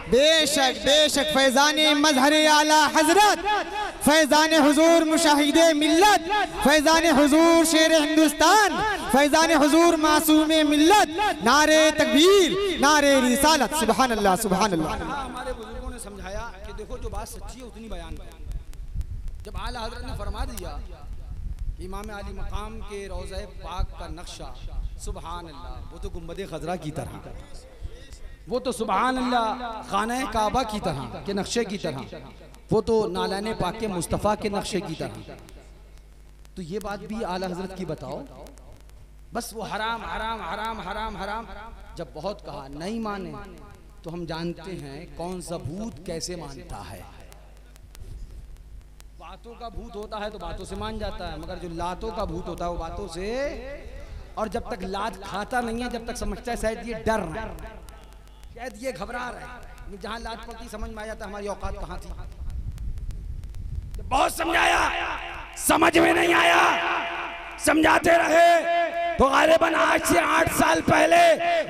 बेशक बेशक फैज़ाने मज़हर आला हज़रत, फैज़ाने हुज़ूर मुशाहिदे मिल्लत, फैज़ाने हुज़ूर शेर हिंदुस्तान, फैज़ाने हुज़ूर मासूमे मिल्लत, नारे तकबीर, नारे रिसालत। सुभान अल्लाह, सुभान अल्लाह। हमारे बुजुर्गों ने समझाया कि देखो जो बात सच्ची है उतनी बयान करो। जब आला हज़रत ने फरमा दिया कि इमाम अली मकाम के रोज़े पाक का नक्शा, सुभान अल्लाह, वो तो गुंबद खज़रा की तरह, वो तो सुभान अल्लाह खाना काबा की तरह के नक्शे की तरह, वो तो नालाने पाक के मुस्तफ़ा के नक्शे की तरह। तो ये बात भी आला हज़रत की बताओ। बस वो हराम हराम हराम हराम हराम जब बहुत कहा नहीं माने, तो हम जानते हैं कौन सा भूत कैसे मानता है। बातों का भूत होता है तो बातों से मान जाता है, मगर जो लातों का भूत होता है वो बातों से, और जब तक लात खाता नहीं है जब तक समझता है शायद ये डर रहा है, शायद ये घबरा रहा है। जहां लात पड़ती समझ में आ जाता हमारी औकात कहां थी। बहुत समझाया, समझ में नहीं आया, समझाते रहे तो गालिबन आज से 8 साल पहले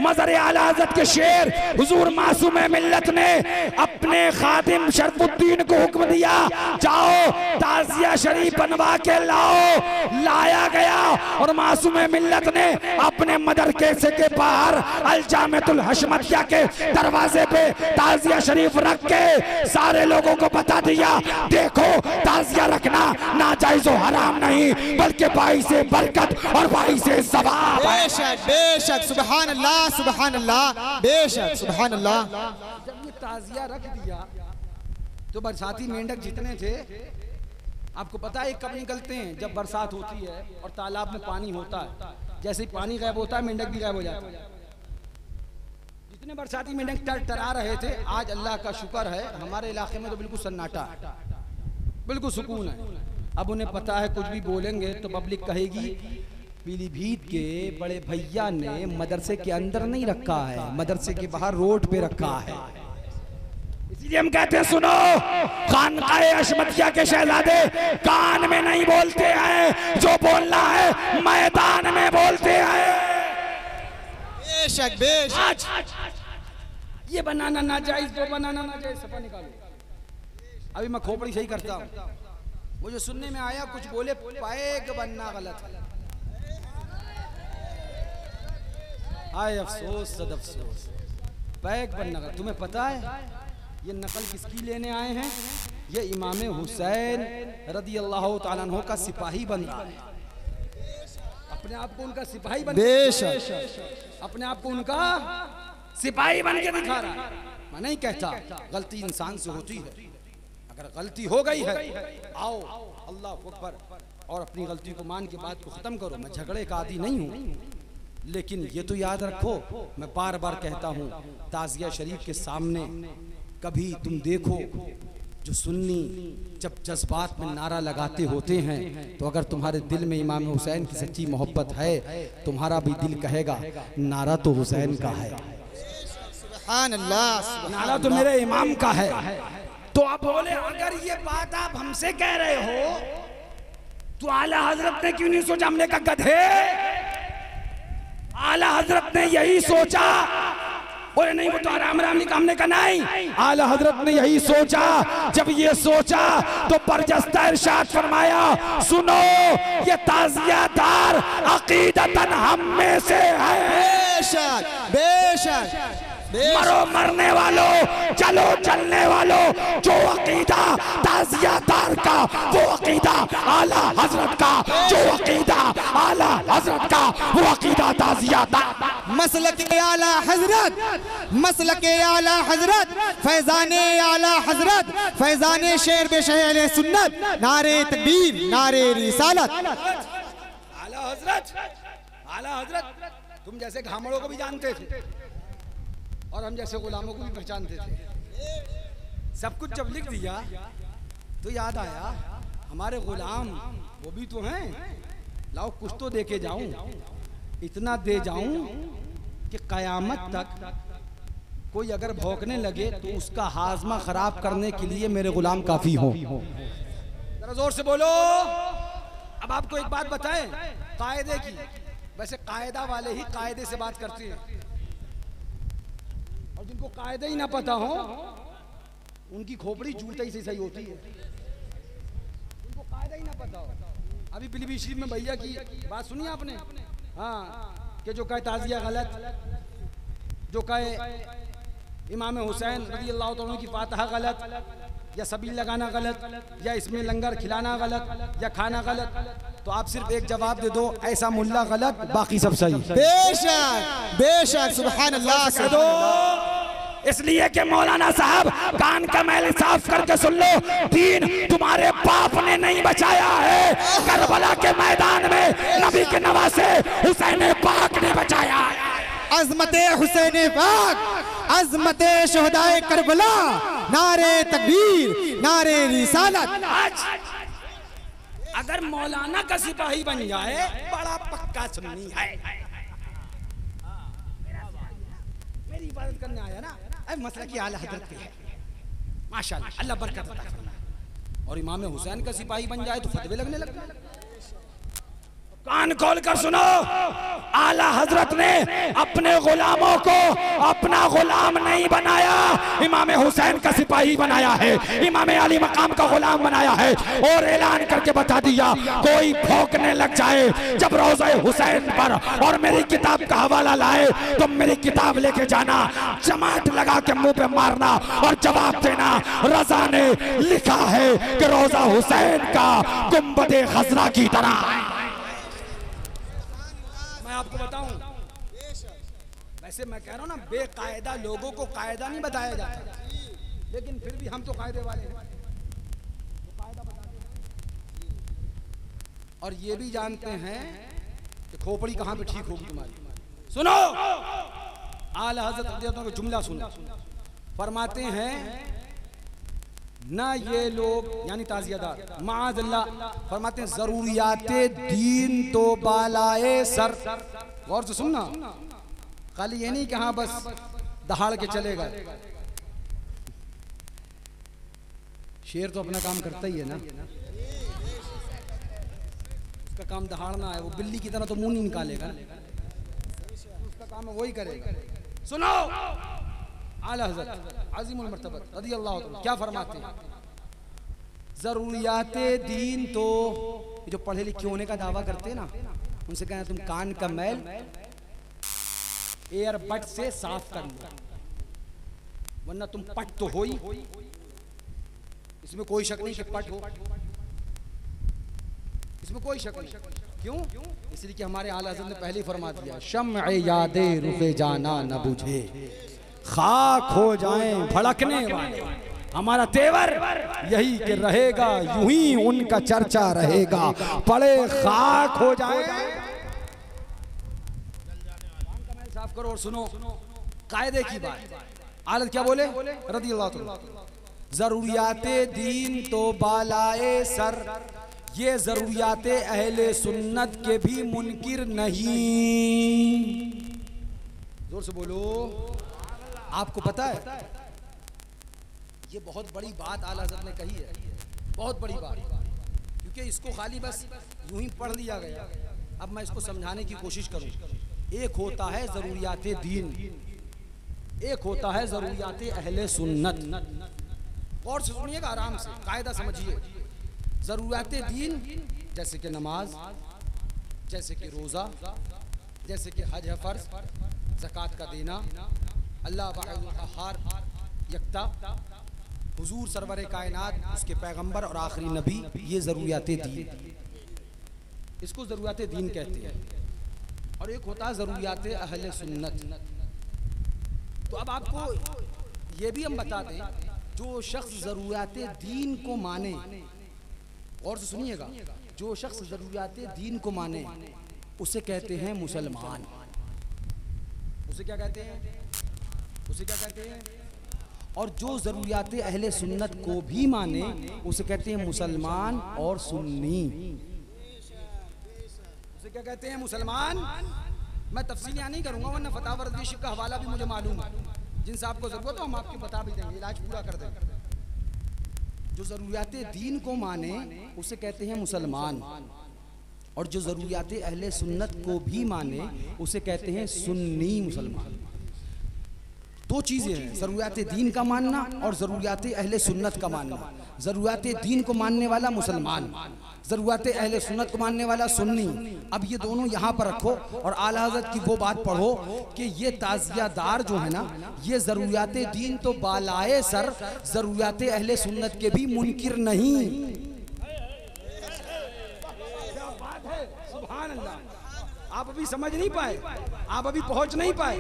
मज़हर आला हज़रत के शेर हुजूर मासूम मिल्लत ने अपने खादिम शरफुद्दीन को हुक्म दिया, जाओ ताज़िया शरीफ बनवा के लाओ। लाया गया और मासूम मिल्लत ने अपने मदरके के बाहर अल जामिअतुल हशमतिया के दरवाजे पे ताज़िया शरीफ रख के सारे लोगों को बता दिया, देखो ताज़िया रखना नाजायज़ व हराम नहीं, बल्कि भाई से बरकत और भाई से सवाब। बेशक बेशक, सुभान अल्लाह, सुभान अल्लाह, बेशक सुभान अल्लाह। जब ये ताज़िया रख दिया तो बरसाती मेंढक जितने थे, आपको पता है कब निकलते हैं? जब बरसात होती है और तालाब में पानी होता है, जैसे ही पानी गायब होता है मेंढक भी गायब हो जाता है। जितने बरसाती मेंढक टरा रहे थे, आज अल्लाह का शुक्र है हमारे इलाके में तो बिल्कुल सन्नाटा है, बिल्कुल सुकून है। अब उन्हें पता है कुछ भी बोलेंगे तो पब्लिक कहेगी पीलीभीत के बड़े भैया ने मदरसे के अंदर नहीं रखा है, मदरसे के बाहर रोड पे रखा है। इसलिए हम कहते हैं सुनो, खानकाए हशमतिया के शहजादे कान में नहीं बोलते हैं, जो बोलना है मैदान में बोलते हैं। बेशक बेशक। ये बनाना नाजायज, वो बनाना नाजायज, सफा निकालो। अभी मैं खोपड़ी सही करता हूँ, मुझे सुनने में आया कुछ बोले पैग बनना गलत है। आए अफसोस सद अफसोस, पैग बनना गलत। तुम्हें पता है ये नकल किसकी लेने आए हैं? ये इमाम हुसैन रदी अल्लाह तआला अन्हु का सिपाही बन रहा है, अपने आप को उनका सिपाही बन, अपने आप को उनका सिपाही बन के दिखा रहा है। मैं नहीं कहता गलती इंसान से होती है, अगर गलती हो गई है आओ अल्लाह अकबर और अपनी गलती को मान के बात को खत्म करो। मैं झगड़े का आदी नहीं हूँ, लेकिन ये तो याद रखो, मैं बार बार कहता हूँ, ताज़िया शरीफ के सामने कभी तुम देखो जो सुन्नी जब जज्बात में नारा लगाते होते हैं, तो अगर तुम्हारे दिल में इमाम हुसैन की सच्ची मोहब्बत है, तुम्हारा भी दिल कहेगा नारा तो हुसैन का है, सुभान अल्लाह, नारा तो मेरे इमाम का है। तो आप बोले अगर ये बात आप हमसे कह रहे हो तो आला हजरत ने क्यों नहीं सोचा? हमने कहा गधे, आला हजरत ने यही सोचा। बोले नहीं वो तो आराम आराम नहीं, हमने कहा नहीं, आला हजरत ने यही सोचा। जब ये सोचा तो बरजस्ता इरशाद फरमाया, सुनो ये ताज़ियादार अकीदतन हम में से है। बेशक बेशक। मरो मरने वालों, चलो चलने वालों, जो अकीदा ताज़ियादार का वो अकीदा आला हजरत का, जो अकीदा आला हजरत का वो अकीदा ताज़ियादार। मसलके आला हजरत, मसलके आला हजरत, फैज़ाने आला हजरत, फैज़ाने शेर बेशह अहले सुन्नत, नारे तकबीर, नारे रिसालत। आला हजरत, आला हजरत तुम जैसे घामड़ों को भी जानते थे और हम जैसे गुलामों को भी पहचानते थे। सब कुछ जब लिख दिया तो याद आया हमारे गुलाम वो भी तो हैं, लाओ कुछ तो दे के जाऊं, इतना दे जाऊं कि कयामत तक कोई अगर भौंकने लगे तो उसका हाजमा खराब करने के लिए मेरे गुलाम काफी हो। जरा जोर से बोलो। अब आपको एक बात बताएं कायदे की, वैसे कायदा वाले ही कायदे से बात करते हैं और जिनको कायदे ही ना पता हो उनकी खोपड़ी जूते ही से सही होती है। उनको कायदा ही ना पता हो। अभी पीलीभीत शरीफ में भैया की बात सुनी आपने? हाँ, कि जो कहे ताजिया गलत, जो कहे इमाम हुसैन रज़ी अल्लाह तआला की फातिहा गलत, या सबील लगाना गलत, या इसमें लंगर खिलाना गलत, या खाना गलत, तो आप सिर्फ एक जवाब दे दो, ऐसा मुल्ला गलत, बाकी सब सही। बेशक बेशक, सुभान अल्लाह कह दो। इसलिए कि मौलाना साहब कान का मैल साफ करके सुन लो, दीन तुम्हारे बाप ने नहीं बचाया है, करबला के मैदान में नबी के नवासे हुसैन पाक ने बचाया है। अज़मते हुसैन पाक, अज़मते शहदाए करबला, नारे तकबीर, नारे रिसालत। अगर मौलाना का सिपाही बन जाए, बड़ा पक्का सुन्नी है। मेरी इबादत करने आया ना, मसला की आला हजरत पे है, माशाअल्लाह, अल्लाह बरकत अता फरमाए। और इमाम हुसैन का सिपाही बन जाए तो फतवे लगने लगते हैं। कान खोल कर सुनो, आला हजरत ने अपने गुलामों को अपना गुलाम नहीं बनाया, इमाम हुसैन का सिपाही बनाया है, इमाम अली मकाम का गुलाम बनाया है, और ऐलान करके बता दिया, कोई भौंकने लग जाए जब रोज़ा हुसैन पर और मेरी किताब का हवाला लाए तो मेरी किताब लेके जाना, जमात लगा के मुंह पे मारना और जवाब देना, रजा ने लिखा है कि रोज़ा हुसैन का गुंबदे खजरा की तरह। आपको बताऊं, वैसे मैं कह रहा हूं ना, बेकायदा लोगों को कायदा नहीं बताया जाता, लेकिन फिर भी हम तो कायदे वाले हैं, तो कायदा बताते हैं। और ये भी जानते हैं कि खोपड़ी कहां पे ठीक होगी तुम्हारी। सुनो, आला हज़रत का जुमला सुनो, फरमाते हैं ना ये लोग यानी ताजियादार माअज़ल्लाह फरमाते हैं, जरूरियाते दीन तो बालाए सर। गौर से सुनना, खाली ये नहीं कि हाँ बस दहाड़ के चलेगा। शेर तो अपना काम करता ही है ना, उसका काम दहाड़ना है, वो बिल्ली की तरह तो मुंह नहीं निकालेगा, उसका काम वही करेगा। सुनो, आला हज़रत अज़ीमुल मर्तबत रज़ियल्लाहु तआला क्या फरमाते हैं, ज़रूरियाते दीन तो जो पढ़े लिखे होने का दावा करते हैं ना, उनसे कहना तुम कान का मैल एयरबड से साफ कर लो, वरना तुम पट तो हो ही, इसमें कोई शक नहीं कि पट हो, इसमें कोई शक नहीं। क्यों? इसलिए कि हमारे आला हज़रत ने पहले ही फरमा दिया, शम्अ यादे रुफ़े जाना न बुझे, खाक हो जाएं भड़कने वाले, हमारा तेवर यही कि रहेगा यूं ही उनका चर्चा रहेगा, पड़े खाक हो जाए। साफ करो और सुनो कायदे की बात। आलत क्या बोले रज़ियल्लाहु तआला, जरूरियाते दीन तो बालाए सर, ये जरूरियाते अहले सुन्नत के भी मुनकिर नहीं। जोर से बोलो। आपको पता है ये बहुत बड़ी बात आला हज़रत ने कही है, बहुत बड़ी बात, क्योंकि इसको खाली बस यूं ही पढ़ लिया गया। अब मैं इसको समझाने की कोशिश करूं। एक होता है ज़रूरियाते दीन, एक होता है ज़रूरियाते अहले सुन्नत। और सुनिएगा आराम से, कायदा समझिए। ज़रूरियाते दीन जैसे कि नमाज, जैसे कि रोज़ा, जैसे कि हज है फ़र्ज़, ज़कात का देना, अल्लाह वाहिद क़हार यकता, हुजूर सरवरे कायनात उसके पैगंबर और आखिरी नबी, ये ज़रूरियाते दीन, इसको ज़रूरियाते दीन कहते हैं। और एक होता है ज़रूरियाते अहले सुन्नत। तो अब आपको ये भी हम बता दें, जो शख्स ज़रूरियाते दीन को माने, और से सुनिएगा, जो शख्स ज़रूरियाते दीन को माने उसे कहते हैं मुसलमान। उसे क्या कहते हैं? उसे क्या कहते हैं? और जो ज़रूरियाते अहले सुन्नत को भी माने उसे कहते हैं मुसलमान और सुन्नी। उसे क्या कहते हैं? मुसलमान। मैं तफसील यहाँ नहीं करूँगा, वरना फतावा रज़वी शिफ़ का हवाला भी मुझे मालूम है, जिनसे आपको ज़रूरत हो हम आपको बता भी देंगे, इलाज पूरा कर देंगे। जो ज़रूरियाते दीन को माने उसे कहते हैं मुसलमान, और जो ज़रूरियाते अहले सुन्नत को भी माने उसे कहते हैं सुन्नी मुसलमान। दो चीज़ें हैं, ज़रूरियात दीन का मानना और ज़रूरियात अहले सुन्नत का मानना। ज़रूरियात दीन को मानने वाला मुसलमान, ज़रूरियात अहले सुन्नत को मानने वाला सुन्नी। अब ये दोनों यहाँ पर रखो और आला हज़रत की वो बात पढ़ो कि ये ताज़ियादार जो है ना, ये ज़रूरियात दीन तो बालाए सर, ज़रूरियात अहले सुन्नत के भी मुनकिर नहीं। सुभान अल्लाह। आप अभी समझ नहीं पाए, आप अभी पहुंच नहीं पाए।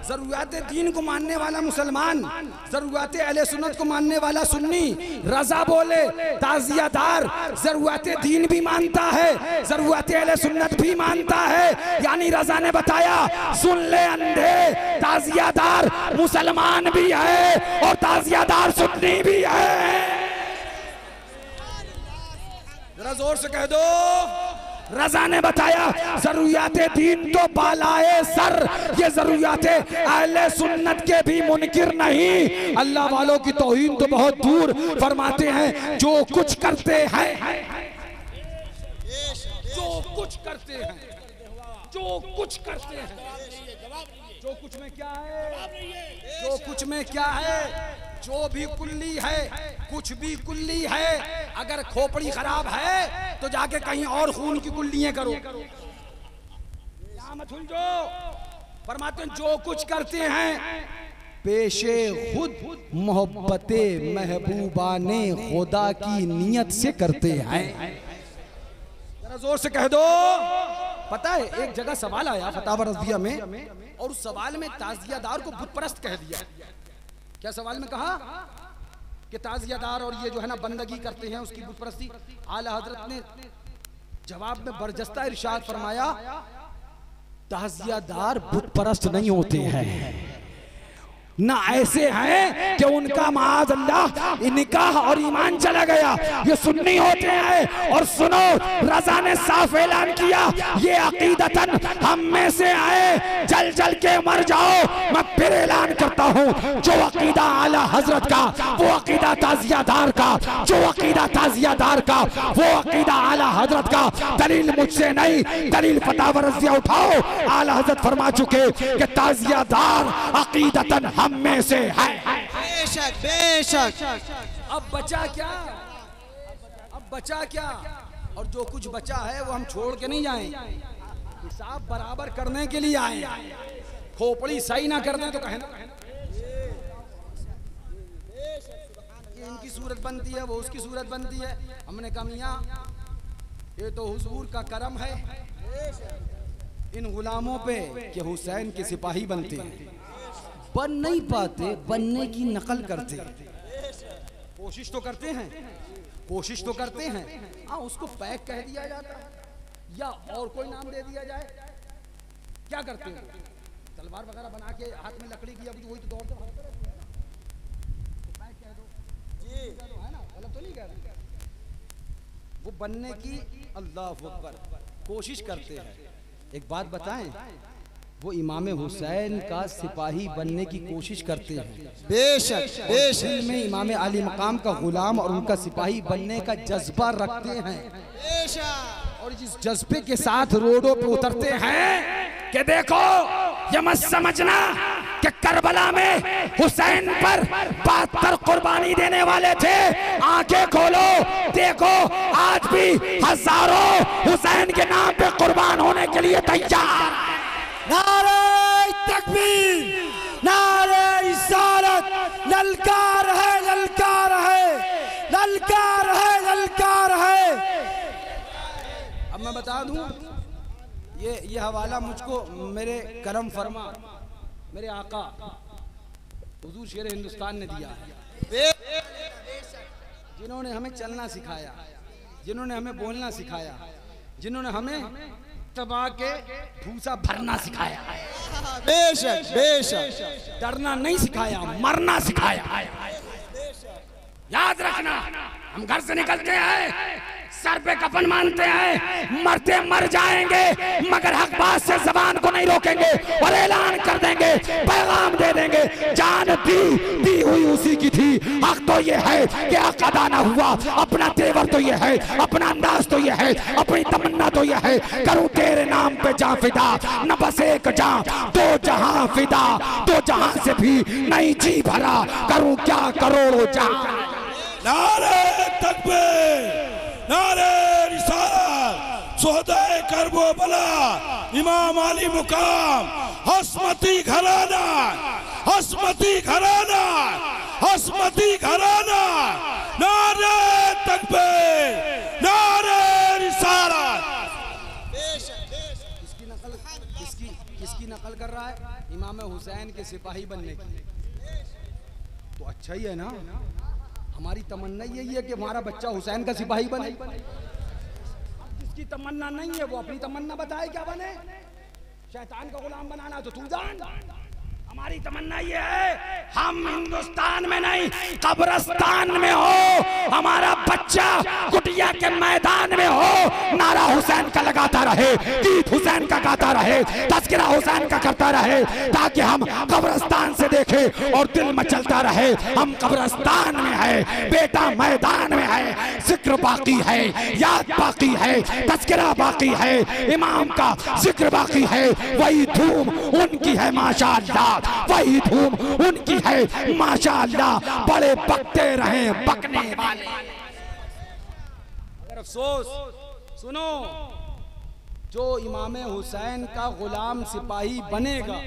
ज़रूरियात दीन को मानने वाला मुसलमान, ज़रूरियात अहले सुन्नत को मानने वाला सुन्नी। रज़ा बोले ताज़ियादार ज़रूरियात दीन भी मानता है, ज़रूरियात अहले सुन्नत भी मानता है। यानी रज़ा ने बताया, सुन ले अंधे, ताज़ियादार मुसलमान भी है और ताज़ियादार सुन्नी भी है। जरा जोर से कह दो, रज़ा ने बताया ज़रूरियात दीन तो बालाए सर, ये ज़रूरियात अहले सुन्नत के भी मुनकिर नहीं। अल्लाह वालों की तौहीन तो बहुत दूर। फरमाते हैं जो कुछ करते हैं, जो कुछ करते हैं, जो कुछ करते हैं, जो कुछ में क्या है, जो कुछ में क्या है, जो भी कुल्ली है, कुछ भी कुल्ली है। अगर खोपड़ी खराब है तो जाके कहीं और खून की कुल्लियां करो, यहाँ मत उलझो। फरमाते हैं जो कुछ करते हैं पेशे खुद मोहब्बते महबूबा ने खुदा की नियत से करते हैं। जरा जोर से कह दो। पता है एक जगह सवाल आया फतावा रज़िया में, और उस सवाल में ताज़ियादार को बुत परस्त कह दिया। क्या सवाल में कहा कि ताज़ियादार और ये जो है ना बंदगी करते हैं उसकी बुत परस्ती। आला हज़रत ने जवाब में बरजस्ता इरशाद फरमाया, ताज़ियादार बुत परस्त नहीं होते हैं, ना ऐसे हैं कि उनका माज़ अल्लाह निकाह और ईमान चला गया, ये सुन्नी होते हैं। और सुनो, रज़ा ने साफ ऐलान किया, ये अकीदतन हम में से आए जल जल के मर जाओ। मैं फिर ऐलान करता हूँ, जो अकीदा आला हज़रत का, वो अकीदा ताज़ियादार का, जो अकीदा ताज़ियादार का, वो अकीदा आला हज़रत का। दलील मुझसे नहीं, दलील फतावा रज़िया उठाओ। आला हज़रत फरमा चुके कि ताज़ियादार अकीदतन हम में से है। बेशक बेशक। अब बचा क्या, अब बचा क्या? और जो कुछ बचा है वो हम छोड़ के नहीं जाएं, हिसाब बराबर करने के लिए आए। खोपड़ी सही ना कर दें तो कहें ये इनकी सूरत बनती है, वो उसकी सूरत बनती है। हमने कहा मियां ये तो हुजूर का करम है इन गुलामों पे कि हुसैन के सिपाही बनते हैं। बन नहीं पाते, बनने की नकल करते। कोशिश तो करते हैं, कोशिश तो करते हैं। हाँ, उसको पैक कह दिया जाता है या और कोई नाम दे दिया जाए। क्या करते हैं? तलवार वगैरह बना के हाथ में लकड़ी की, अभी वही तो दौड़ते भागते रहते हैं ना, तो पैक कह दो जी, है ना, गलत तो नहीं कह रहे। वो बनने की अल्लाह अकबर कोशिश करते हैं। एक बात बताएं, वो इमाम हुसैन का सिपाही बनने की कोशिश करते हैं। बेशक बेशक में इमाम आली मकाम का गुलाम और उनका सिपाही बनने का जज्बा रखते हैं। बेशक। और जिस जज्बे के साथ रोडों पे उतरते हैं कि देखो, ये मत समझना कि करबला में हुसैन पर 72 कुर्बानी देने वाले थे। आंखें खोलो, देखो आज भी हजारों हुसैन के नाम पे कुर्बान होने के लिए तैयार। नारे तकबीर, नारे रिसालत, ललकार है, ललकार है, ललकार है, ललकार है। अब मैं बता दूं, ये हवाला मुझको मेरे करम फरमा, मेरे आका हुजूर शेर हिंदुस्तान ने दिया है, जिन्होंने हमें चलना सिखाया, जिन्होंने हमें बोलना सिखाया, जिन्होंने हमें तबा के भूसा भरना सिखाया। बेशक बेशक। डरना नहीं सिखाया, मरना सिखाया। याद रखना, हम घर से निकलते हैं सर पे कफन मानते हैं, मरते मर जाएंगे मगर हक बात से जबान को नहीं रोकेंगे और ऐलान कर देंगे, पैगाम दे देंगे, जान दी हुई उसी की थी। हक तो ये है कि हक अदा ना हुआ, अपना तेवर तो ये है, अपना अंदाज तो ये है, अपनी तमन्ना तो ये है, करूं तेरे नाम पे जान फिदा, न बस एक जान दो जहां फिदा, दो जहां से भी नहीं जी भरा, करूं क्या करोड़ों जान। नारे तकबीर, नारे रिसालत, सोहदाए करबो बला, इमाम अली मुकाम, हस्मती घराना, हस्मती घराना, हस्मती घराना, नारे तकबीर, नारे रिसालत। किसकी नकल कर रहा है? इमाम हुसैन के सिपाही बनने की। तो अच्छा ही है ना, हमारी तमन्ना यही है कि हमारा बच्चा हुसैन का सिपाही बने। जिसकी तमन्ना नहीं है वो अपनी तमन्ना बताए क्या बने। शैतान का गुलाम बनाना तो तू जान। हमारी तमन्ना ये है हम हिंदुस्तान में नहीं कब्रिस्तान में हो, हमारा बच्चा कुटिया के मैदान में हो, नारा हुसैन का लगाता रहे, गीत हुसैन का गाता रहे, तज़किरा हुसैन का करता रहे, ताकि हम कब्रिस्तान से देखें और दिल मचलता रहे हम कब्रिस्तान में है, बेटा मैदान में है, जिक्र बाकी है, याद बाकी है, तज़किरा बाकी है, इमाम का जिक्र बाकी है, वही धूम उनकी है माशाअल्लाह, वही धूम उनकी है माशाअल्लाह, बड़े बकते रहे बकने वाले। अगर अफसोस सुनो, जो इमाम हुसैन का गुलाम सिपाही बनेगा,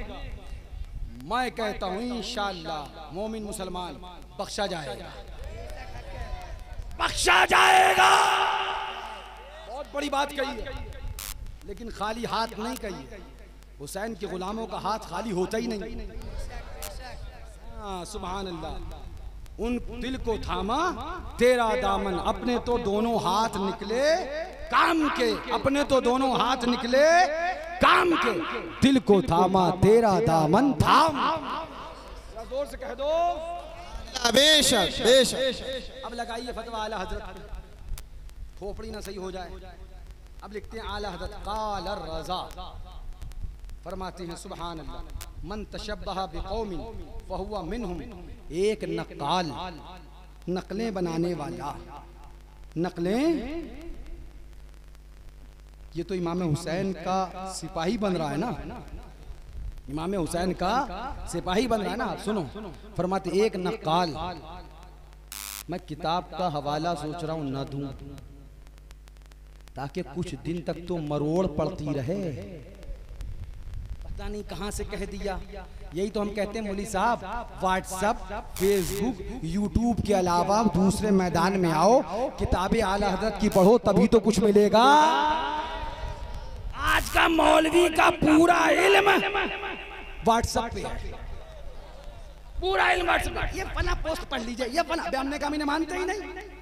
मैं कहता हूं इंशाअल्लाह मोमिन मुसलमान बख्शा जाएगा, बख्शा जाएगा। बहुत बड़ी बात कही है, लेकिन खाली हाथ नहीं कही है। हुसैन के गुलामों का हाथ खाली होता ही नहीं। हाँ सुभान अल्लाह। उन दिल को थामा तेरा दामन, अपने तो दोनों हाथ निकले काम के, अपने तो दोनों हाथ निकले काम के, दिल को थामा तेरा दामन थाम। जोर से कह दो बेशक बेशक। अब लगाइए फतवा आला हजरत, खोपड़ी ना सही हो जाए। अब लिखते हैं आला हजरत काल रज़ा फरमाते हैं सुभान अल्लाह, मन तशब्बह बिकौमिन फहुवा मिनहुम। एक नक़ाल, नकलें बनाने वाला, नकलें, ये तो इमाम हुसैन का सिपाही बन रहा है ना, इमाम हुसैन का सिपाही बन रहा है ना। सुनो फरमाते एक नक़ाल, मैं किताब का हवाला सोच रहा हूं न दूं, ताकि कुछ दिन तक तो मरोड़ पड़ती रहे, पता नहीं कहां से कह दिया। यही तो हम कहते हैं मौली साहब, व्हाट्सएप, फेसबुक, यूट्यूब के अलावा दूसरे मैदान में आओ, किताबें आला हज़रत की पढ़ो, तभी तो कुछ मिलेगा। आज का मौलवी का पूरा इल्म व्हाट्सएप पे है, पूरा इल्म व्हाट्सएप। ये फला पोस्ट पढ़ लीजिए, ये फला, हमने कहा मैंने मानते ही नहीं।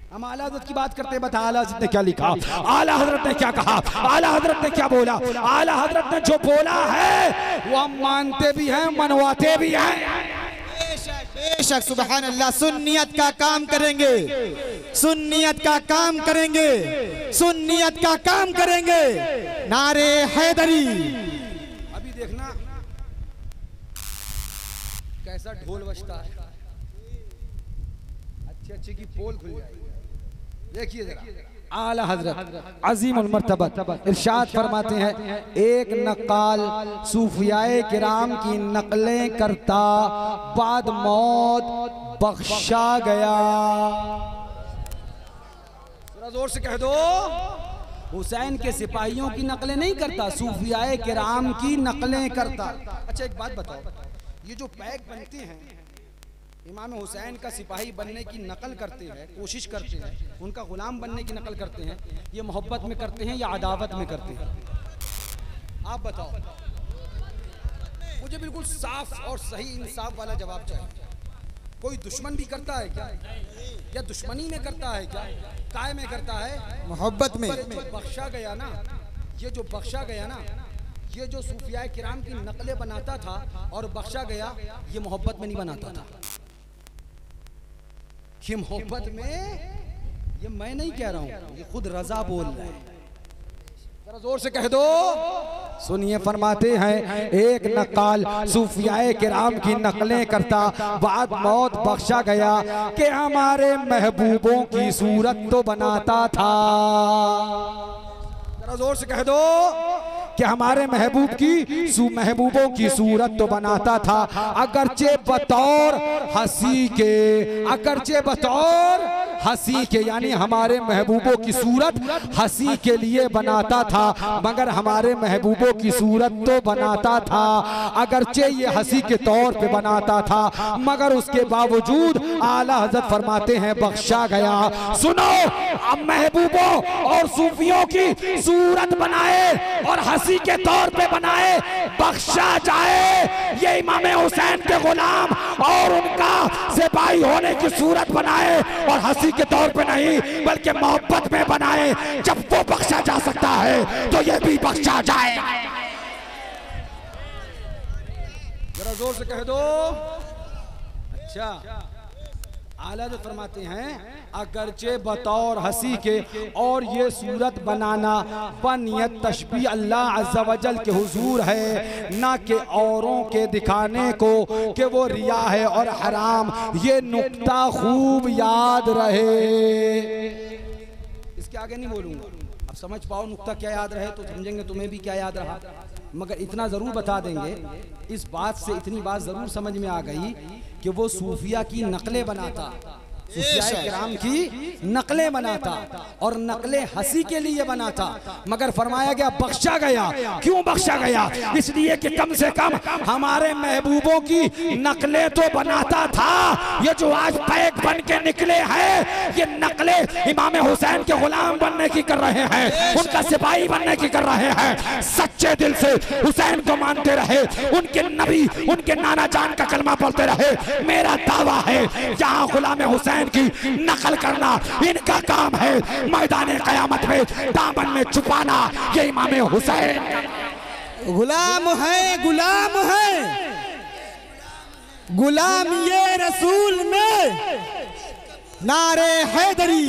हम आला हज़रत की बात करते हैं, बता आला हज़रत ने क्या लिखा, आला हजरत ने क्या कहा, आला हजरत ने क्या बोला, आला हजरत ने जो बोला है वो हम मानते भी हैं, मनवाते भी हैं। बेशक सुभान अल्लाह। सुन्नियत का काम करेंगे, सुन्नियत का काम करेंगे, सुन्नियत का काम करेंगे। नारे हैदरी। अभी देखना कैसा ढोल बजता है, अच्छे अच्छे की पोल खुल जाएगी। देखिए जरा आला हजरत अजीमुल मर्तबा इरशाद फरमाते हैं, एक नक़ाल सूफियाए किराम की नकलें करता, बाद मौत बख्शा गया। जरा जोर से कह दो, हुसैन के सिपाहियों की नकलें नहीं करता, सूफियाए किराम की नकलें करता। अच्छा एक बात बताओ, ये जो पैक बनते हैं, इमाम हुसैन का सिपाही बनने की नकल करते हैं, कोशिश करते हैं, उनका गुलाम बनने की नकल करते हैं, ये मोहब्बत में करते हैं या अदावत में करते हैं? आप बताओ, मुझे बिल्कुल साफ और सही इंसाफ वाला जवाब चाहिए। कोई दुश्मन भी करता है क्या, या दुश्मनी में करता है क्या, काय में करता है? मोहब्बत में। जो बख्शा गया ना, ये जो बख्शा गया ना, ये जो सूफियाए किराम की नकलें बनाता था और बख्शा गया, ये मोहब्बत में नहीं बनाता था, ये मोहब्बत में ये मैं नहीं कह रहा हूँ, ये खुद रजा बोल रहा है। जरा जोर से कह दो। सुनिए, फरमाते हैं एक नक्काल सूफियाए किराम की नकलें करता, बाद मौत बख्शा गया कि हमारे महबूबों की सूरत तो बनाता था। जरा जोर से कह दो कि हमारे महबूबों की सूरत तो बनाता था, अगरचे बतौर हंसी के यानी हमारे महबूबों की सूरत हंसी के लिए बनाता था, मगर हमारे महबूबों की सूरत तो बनाता था। अगरचे ये हंसी के तौर पे बनाता था, मगर उसके बावजूद आला हज़रत फरमाते हैं बख्शा गया। सुनो, अब महबूबों और सूफियों की सूरत बनाए और हंसी के तौर पे बनाए, बख्शा जाए। ये इमाम हुसैन के गुलाम और उनका सिपाही होने की सूरत बनाए और हंसी के तौर पे नहीं बल्कि मोहब्बत में बनाए। जब वो बख्शा जा सकता है तो ये भी बख्शा जाए। जरा जोर से कह दो। अच्छा, आला जो फरमाते हैं अगरचे बतौर हंसी के और ये सूरत बनाना बनियत तशबीह अल्लाह अज़्ज़ा वजल के हुजूर है, ना कि औरों के दिखाने को कि वो रिया है और हराम। ये नुक्ता खूब याद रहे। इसके आगे नहीं बोलूँगा, अब समझ पाओ नुक्ता क्या याद रहे तो समझेंगे तुम्हें भी क्या याद रहा। मगर इतना ज़रूर बता देंगे, इस बात से इतनी बात ज़रूर समझ में आ गई कि वो सूफिया की नकलें बनाता, सूफिया किराम की नकलें बनाता और नकलें हंसी के लिए बनाता, मगर फरमाया गया बख्शा गया। क्यों बख्शा गया? इसलिए कि कम से कम हमारे महबूबों की नकलें तो बनाता था। ये जो आज पैक बन के निकले हैं, ये नकलें इमाम हुसैन के गुलाम बनने की कर रहे हैं, उनका सिपाही बनने की कर रहे हैं। सच्चे दिल से हुसैन को मानते रहे, उनके नबी उनके नाना जान का कलमा पढ़ते रहे। मेरा दावा है जहाँ गुलाम हुसैन की नकल करना इनका काम है, मैदान कयामत में दामन में छुपाना ये इमाम हुसैन गुलाम है, गुलाम है, गुलाम ये रसूल में नारे हैदरी।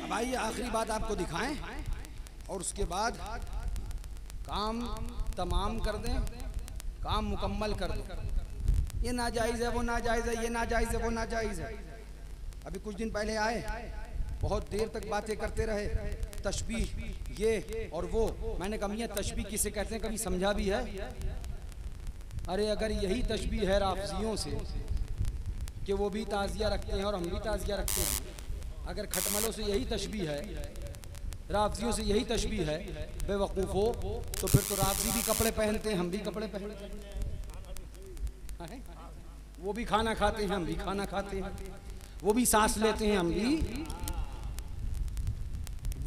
अब आइए आखिरी बात आपको दिखाएं और उसके बाद काम तमाम कर दें, काम मुकम्मल कर दें। ये नाजायज है, वो नाजायज है, ये नाजायज है, वो नाजायज है। अभी कुछ दिन पहले आए, बहुत देर तक बातें करते रहे, तशबीह ये और वो। मैंने कहा मियां तशबीह किसे कहते हैं, कभी समझा भी है? अरे अगर यही तशबीह है राफ़ज़ियों से कि वो भी ताज़िया रखते हैं और हम भी ताज़िया रखते हैं, अगर खटमलों से यही तशबीह है, राफ़ज़ियों से यही तशबीह है बेवकूफ़ो, तो फिर तो राफ़ज़ी भी कपड़े पहनते हैं, हम भी कपड़े पहनते हैं। वो भी खाना खाते हैं, हम भी खाना खाते हैं। वो भी सांस लेते हैं, हम भी।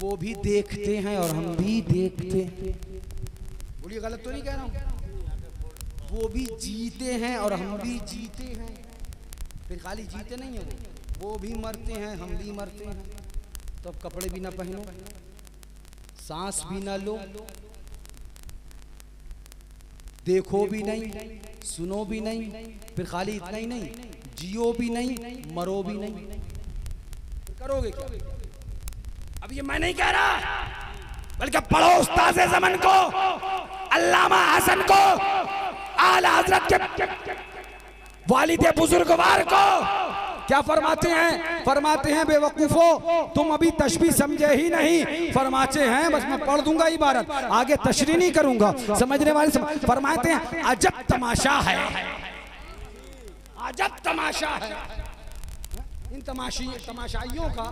वो भी देखते हैं और हम भी देखते हैं। बोलिए गलत तो नहीं कह रहा हूँ? वो भी जीते हैं और हम भी जीते हैं। फिर खाली जीते नहीं है, वो भी मरते हैं, हम भी मरते हैं। तो अब कपड़े भी ना पहनो, सांस भी ना लो, देखो भी नहीं, सुनो भी नहीं, फिर खाली इतना ही नहीं, जियो भी नहीं, मरो भी नहीं, करोगे क्या? अब ये मैं नहीं कह रहा, बल्कि पढ़ो उस्ताद ज़मान को, अल्लामा हसन को, आला हजरत के वालिद बुजुर्गवार को। क्या फरमाते हैं? फरमाते हैं बेवकूफो तुम अभी तशबीह समझे ही नहीं। फरमाते हैं, बस मैं पढ़ दूंगा इबारत, आगे तशरीह नहीं करूंगा, समझने वाले फरमाते हैं अजब तमाशा है, अजब तमाशा है। इन तमाशाइयों का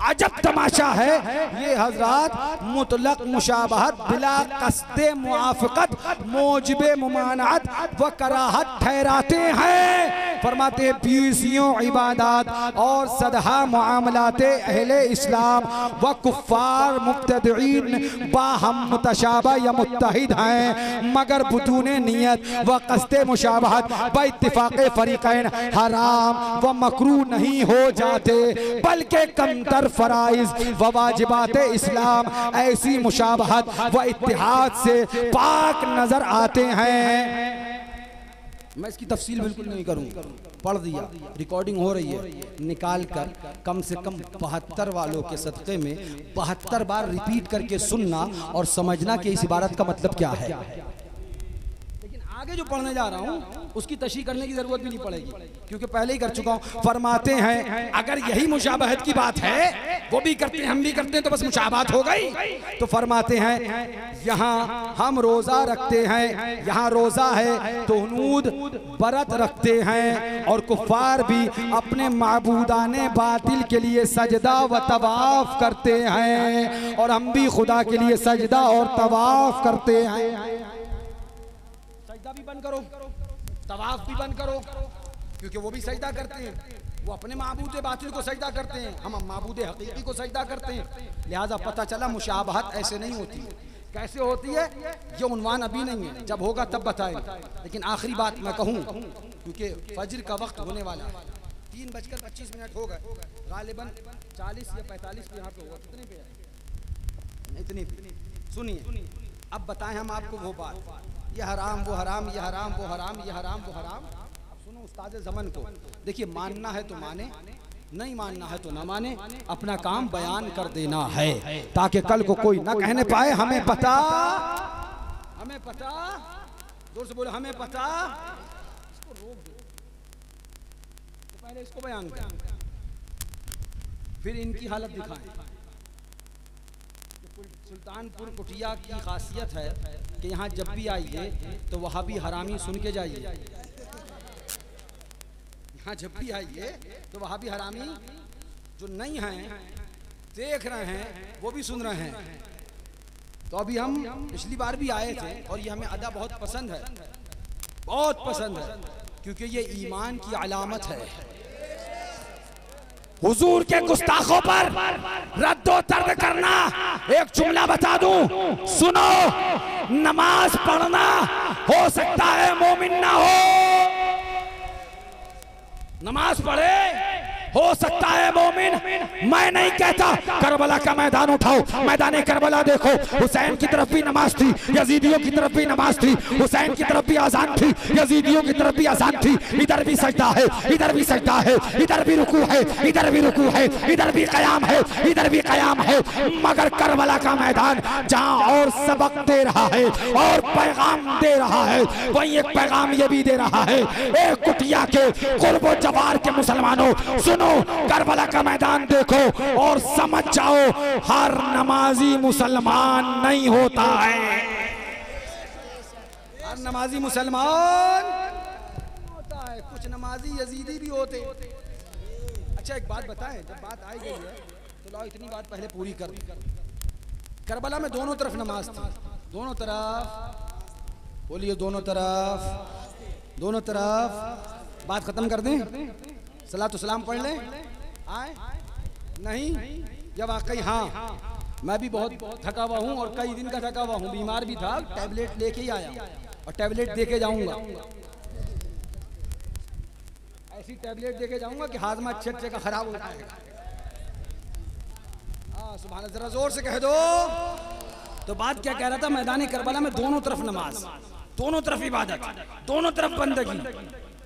अजब तमाशा है। ये हजरात मुतलक मुशाबहत बिला कस्ते मुआफ़क़त मोजिबे मुमानअत व कराहत ठहराते हैं। फरमाते पीसियों इबादत और सदहा मामलाते अहले इस्लाम व कुफ़ार मुब्तदईन बाहम मुतशाबह या मुत्तहिद हैं, मगर बुतूने नियत व कस्ते मुशाबहत व इत्तिफ़ाक़े फ़रीक़ैन हराम व मकरूह नहीं हो जाते, बल्कि कमतर फ़राइज़ व वाजिबात इस्लाम ऐसी मुशाबहत व इत्तिहाद से पाक नजर आते हैं। मैं इसकी तफसील बिल्कुल नहीं करूँगा, पढ़ दिया, रिकॉर्डिंग हो रही है, निकाल कर कम से कम 72 वालों के सदक़े में 72 बार रिपीट करके सुनना और समझना कि इस इबारत का मतलब क्या है। लेकिन आगे जो पढ़ने जा रहा हूँ उसकी तशरीह करने की जरूरत भी नहीं पड़ेगी, क्योंकि पहले ही कर चुका हूँ। फरमाते हैं अगर यही मुशाबहत की बात है, वो भी करते हैं हम भी करते हैं, तो बस मुशाबहत हो गई। तो फरमाते हैं यहाँ हम रोजा रखते हैं, यहाँ रोजा है तो हुनूद बरत रखते हैं, और कुफार भी अपने माबूदाने बातिल के लिए सजदा व तवाफ करते हैं, और हम भी खुदा के लिए सजदा और तवाफ करते हैं। सजदा भी बंद करो, तवाफ भी बंद करो, क्योंकि वो भी सजदा करते हैं, वो अपने माबूद बातिल को सजदा करते हैं, हम माबूद हकीकी को सजदा करते हैं। लिहाजा पता चला मुशाबहत ऐसे नहीं होती। कैसे होती है ये उन्वान अभी नहीं है, जब होगा तब बताएंगे। लेकिन आखिरी बात मैं कहूँ, क्योंकि फजर का वक्त होने वाला है, 3:25 हो गए, गालिबन 40 या 45 पे यहाँ पे हुआ, कितने पे? इतनी पे। सुनिए अब बताएं हम आपको वो बात, ये हराम वो हराम, ये हराम वो हराम, ये हराम वो हराम। अब सुनो उस्ताद ज़मन को, देखिए मानना है तो माने, नहीं मानना है तो ना माने, अपना काम बयान कर देना है, ताकि कल को कोई ना कहने पाए हमें पता, हमें पता, जोर से बोलो हमें पता। इसको रोक दो, तो पहले इसको बयान करें, फिर इनकी हालत दिखाएं। सुल्तानपुर कुटिया की खासियत है कि यहाँ जब भी आइए तो वहाँ भी हरामी सुन के जाइए, यहाँ जब भी आइए तो वहाँ भी हरामी जो नहीं हैं, देख रहे हैं, वो भी सुन रहे हैं। तो अभी हम पिछली बार भी आए थे और ये हमें अदा बहुत पसंद है, बहुत पसंद है, क्योंकि ये ईमान की अलामत है। हुजूर के गुस्ताखों पर रद्दो तर्द करना, एक जुमला बता दूं, सुनो, नमाज पढ़ना हो सकता है मोमिन ना हो, नमाज पढ़े हो सकता है मोमिन, मैं नहीं कहता। करबला का मैदान उठाओ, मैदान करबला देखो, हुसैन की तरफ भी नमाज थी, यजीदियों की तरफ भी नमाज थी, हुसैन की तरफ भी अजान थी, यजीदियों की तरफ भी अजान थी, इधर भी सजदा है, इधर भी सजदा है, इधर भी रुकू है, इधर भी रुकू है, इधर भी कयाम है, इधर भी कयाम है। मगर करबला का मैदान जहां और सबक दे रहा है और पैगाम दे रहा है, वहीं एक पैगाम ये भी दे रहा है, एक कुटिया के कुर्बो जवार के मुसलमानों, सुनो, करबला का मैदान देखो और समझ जाओ, हर नमाजी मुसलमान नहीं होता है, हर नमाजी मुसलमान होता है, कुछ नमाजी यजीदी भी होते। अच्छा एक बात बताएं, जब बात आई गई है तो लाओ इतनी बात पहले पूरी कर। करबला में दोनों तरफ नमाज थी, दोनों तरफ, बोलिए दोनों तरफ, दोनों तरफ। बात खत्म कर दें, सलातो सलाम पढ़ लें, आए नहीं या वाकई? हाँ, मैं भी बहुत थका हुआ हूँ और कई दिन का थका हुआ हूँ, बीमार भी था, टैबलेट लेके ही आया और टैबलेट देके जाऊंगा, ऐसी टैबलेट देके जाऊंगा कि हाजमा अच्छे का खराब हो जाएगा। सुभान अल्लाह, जरा जोर से कह दो। तो बात क्या कह रहा था, मैदान करबला में दोनों तरफ नमाज, दोनों तरफ इबादत, दोनों तरफ बंदगी।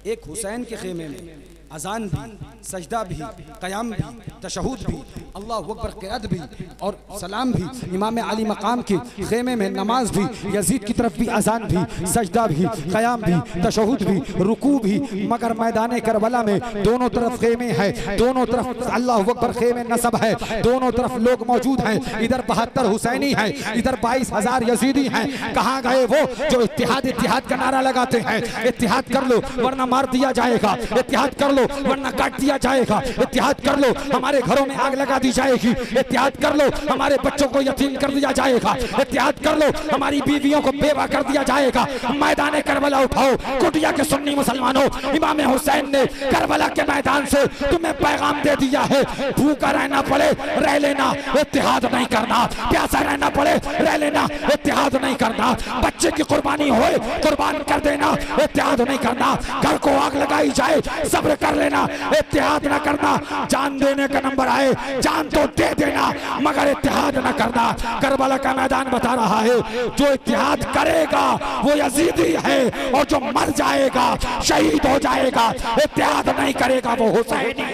एक हुसैन के खेमे में अजान भी, सजदा भी, कयाम भी, तशहुद भी, अल्लाह अकबर क़िरात भी और सलाम भी, इमाम अली मकाम के खेमे में नमाज भी, यजीद की तरफ भी अजान भी, सजदा भी, कयाम भी, तशहुद भी, रुकू भी। मगर मैदान करबला में दोनों तरफ खेमे हैं, दोनों तरफ अल्लाह अकबर खेमे नसब है, दोनों तरफ लोग मौजूद हैं। इधर 72 हुसैनी हैं, इधर 22,000 यजीदी हैं। कहाँ गए वो जो इत्तिहाद का नारा लगाते हैं? इत्तिहाद कर लो वरना मार दिया जाएगा, इत्तिहाद कर लो वरना काट दिया जाएगा, इत्तिहाद कर लो हमारे घरों में आग लगा दी जाएगी, इत्तिहाद कर लो हमारे बच्चों को यतीम कर दिया जाएगा, इत्तिहाद कर लो हमारी बीवियों को बेवा कर दिया जाएगा। मैदान करबला उठाओ, कुटिया के सुन्नी मुसलमानों, इमाम हुसैन ने करबला के मैदान से तुम्हें पैगाम दे दिया है, भूखा रहना पड़े रह लेना, इत्तिहाद नहीं करना, प्यासा रहना पड़े रह लेना, इत्तिहाद नहीं करना, बच्चे की कुर्बानी होए कुर्बान कर देना, इत्तिहाद नहीं करना, घर को आग लगाई जाए सब्र कर लेना, इत्तेहाद न करना। जान देने का नंबर आए जान तो दे देना, मगर इत्तेहाद न करना। करबला का मैदान बता रहा है, जो इत्तेहाद करेगा वो यजीदी है, और जो मर जाएगा शहीद हो जाएगा। इत्तेहाद नहीं करेगा वो हुसैनी।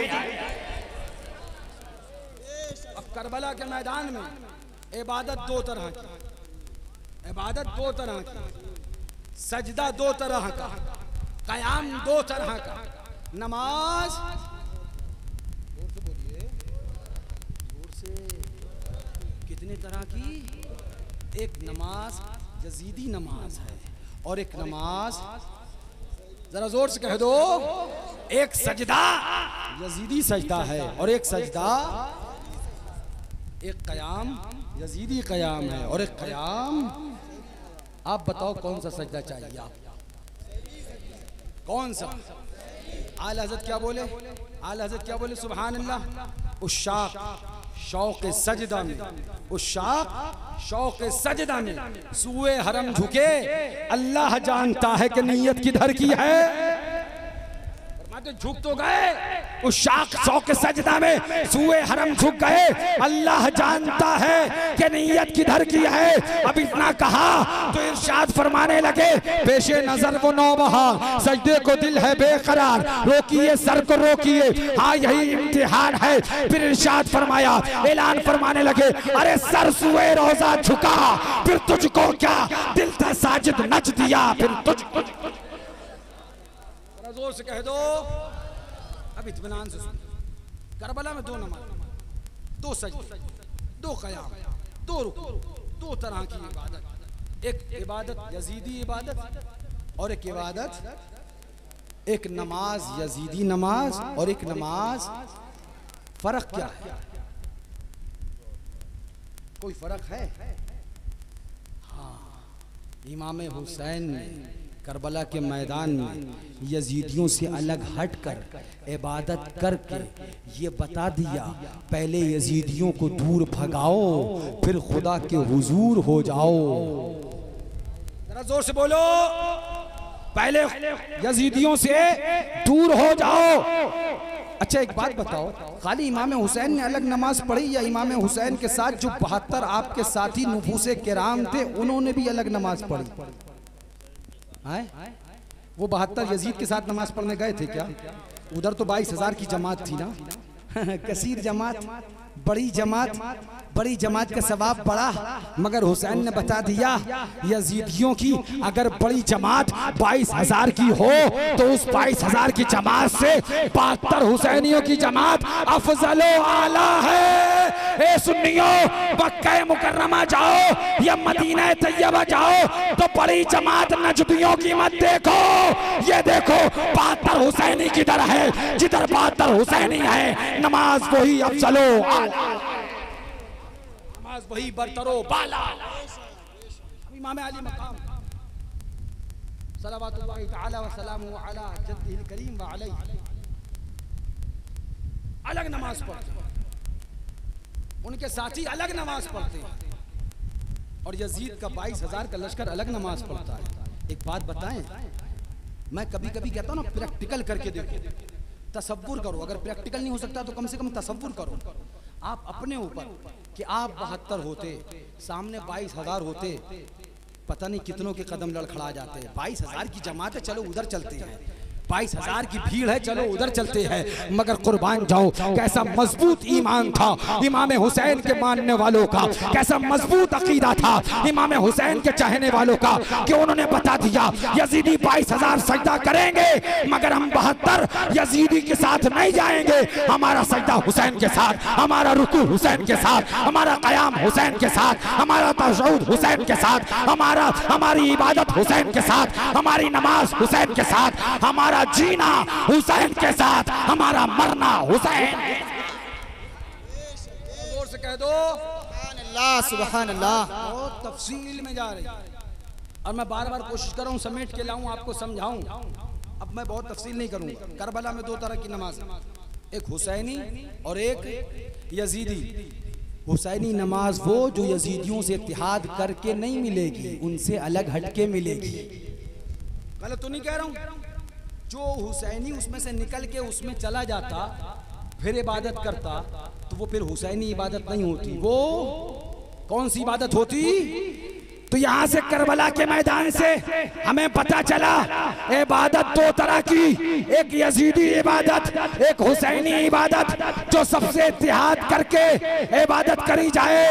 अब करबला के मैदान में इबादत दो तरह की, इबादत दो तरह की, सजदा दो तरह का, कयाम दो तरह का, नमाज जोर से बोलिए, जोर से, कितने तरह की? एक नमाज यजीदी नमाज है, और एक नमाज, जरा जोर से कह दो, एक सजदा यजीदी सजदा है, और एक सजदा, एक कयाम यजीदी कयाम है, और एक कयाम। आप बताओ कौन सा सजदा चाहिए आप? कौन सा? आला हज़रत क्या बोले? आला हज़रत क्या बोले? सुभान अल्लाह। उस शौक़ सजदा में, उस शौक़ सजदा में सूए हरम झुके, अल्लाह जानता है कि नीयत किधर की है। तो झुक तो गए, उस शौक़ सजदा में सूए हरम झुक गए, अल्लाह जानता है कि नीयत किधर की है। अब इतना कहा तो इरशाद फरमाने लगे, पेशे नजर वो नौबहा, सजदे को दिल है बेकरार, रोकिए सर को रोकिए, हाँ यही इम्तिहान है। फिर इरशाद फरमाया, ऐलान फरमाने लगे, अरे सर सूए रोजा झुका, फिर तुझको क्या दिल था साजिद नच दिया, फिर तुझको। जोर से कह दो, अब इत्मीनान से सुनो। करबला में दो नमाज, दो सजदे, दो कयाम, दो रुकू, दो तरह की इबादत। एक इबादत यजीदी इबादत, और एक इबादत, एक नमाज यजीदी नमाज, और एक नमाज। फर्क क्या है? कोई फर्क है? हाँ, इमाम हुसैन ने करबला के मैदान में यजीदियों से अलग हटकर इबादत करके ये बता दिया, पहले यजीदियों को दूर भगाओ, फिर खुदा के हुजूर हो जाओ। जरा जोर से बोलो, पहले यजीदियों से दूर हो जाओ। अच्छा एक बात बताओ, खाली इमाम हुसैन ने अलग नमाज पढ़ी, या इमाम हुसैन के साथ जो 72 आपके साथी नुफूसे किराम थे उन्होंने भी अलग नमाज पढ़ी? आए? वो 72 यजीद के साथ नमाज पढ़ने गए थे क्या? उधर तो 22,000 की जमात थी ना, कसीर जमात, बड़ी जमात का सवाब बड़ा। मगर हुसैन ने बता दिया, यजीदियों की अगर बड़ी जमात 22,000 की हो तो उस 22,000 की जमात से 72 हुसैनियों की जमात अफजलो आला है। ए सुन्नियों, मक्का मुकर्रमा जाओ या मदीना तैयबा जाओ तो बड़ी जमात नजदियों की मत देखो, ये देखो 72 हुसैनी किधर है, जिधर 72 हुसैनी है नमाज वही अफजलो आला, वही बरतरो बाला। इमाम अली मकाम सलावतुल्लाहि तआला व सलामुहु अला जद्दिहिल करीम व अलैहि अलग नमाज पढ़ते हैं, उनके साथी अलग नमाज पढ़ते हैं, और यजीद का 22,000 का लश्कर अलग नमाज पढ़ता है। एक बात बताएं, मैं कभी कभी कहता हूँ ना, प्रैक्टिकल करके देखो, तसव्वुर करो। अगर प्रैक्टिकल नहीं हो सकता तो कम से कम तसव्वुर करो आप अपने ऊपर कि आप 72 होते, सामने 22,000 होते, पता नहीं कितनों के कदम लड़खड़ा जाते हैं। 22,000 की जमात है, चलो उधर चलते हैं, 22,000 की भीड़ है, चलो उधर चलते हैं। मगर कुर्बान जाओ, कैसा मजबूत ईमान था इमाम हुसैन के मानने वालों का, कैसा मजबूत अकीदा था इमाम हुसैन के चाहने वालों का, कि उन्होंने बता दिया यजीदी 22,000 सजदा करेंगे, मगर हम 72 यजीदी के साथ नहीं जाएंगे। हमारा सजदा हुसैन के साथ, हमारा रुकू हुसैन के साथ, हमारा कयाम हुसैन के साथ, हमारा तशहुद हुसैन के साथ, हमारी इबादत हुसैन के साथ, हमारी नमाज हुसैन के साथ, हमारा जीना हुसैन के साथ, हमारा मरना हुसैन। जोर से कह दो सुभान अल्लाह, सुभान अल्लाह। बहुत तफसील में जा रही है, और मैं बार बार कोशिश कर रहा हूँ समेट के लाऊं, आपको समझाऊं। अब मैं बहुत तफसील नहीं करूंगा। करबला में दो तरह की नमाज, एक हुसैनी और एक यजीदी। हुसैनी नमाज वो जो यजीदियों से इत्तिहाद करके नहीं मिलेगी, उनसे अलग हटके मिलेगी। गलत तो नहीं कह रहा हूं? जो हुसैनी उसमें से निकल के उसमें चला जाता फिर इबादत करता तो वो फिर हुसैनी इबादत नहीं होती, वो कौन सी इबादत होती? तो यहाँ से करबला के मैदान से हमें पता चला इबादत दो तरह की, एक यजीदी इबादत, एक हुसैनी इबादत। जो सबसे इत्तेहाद करके इबादत करी जाए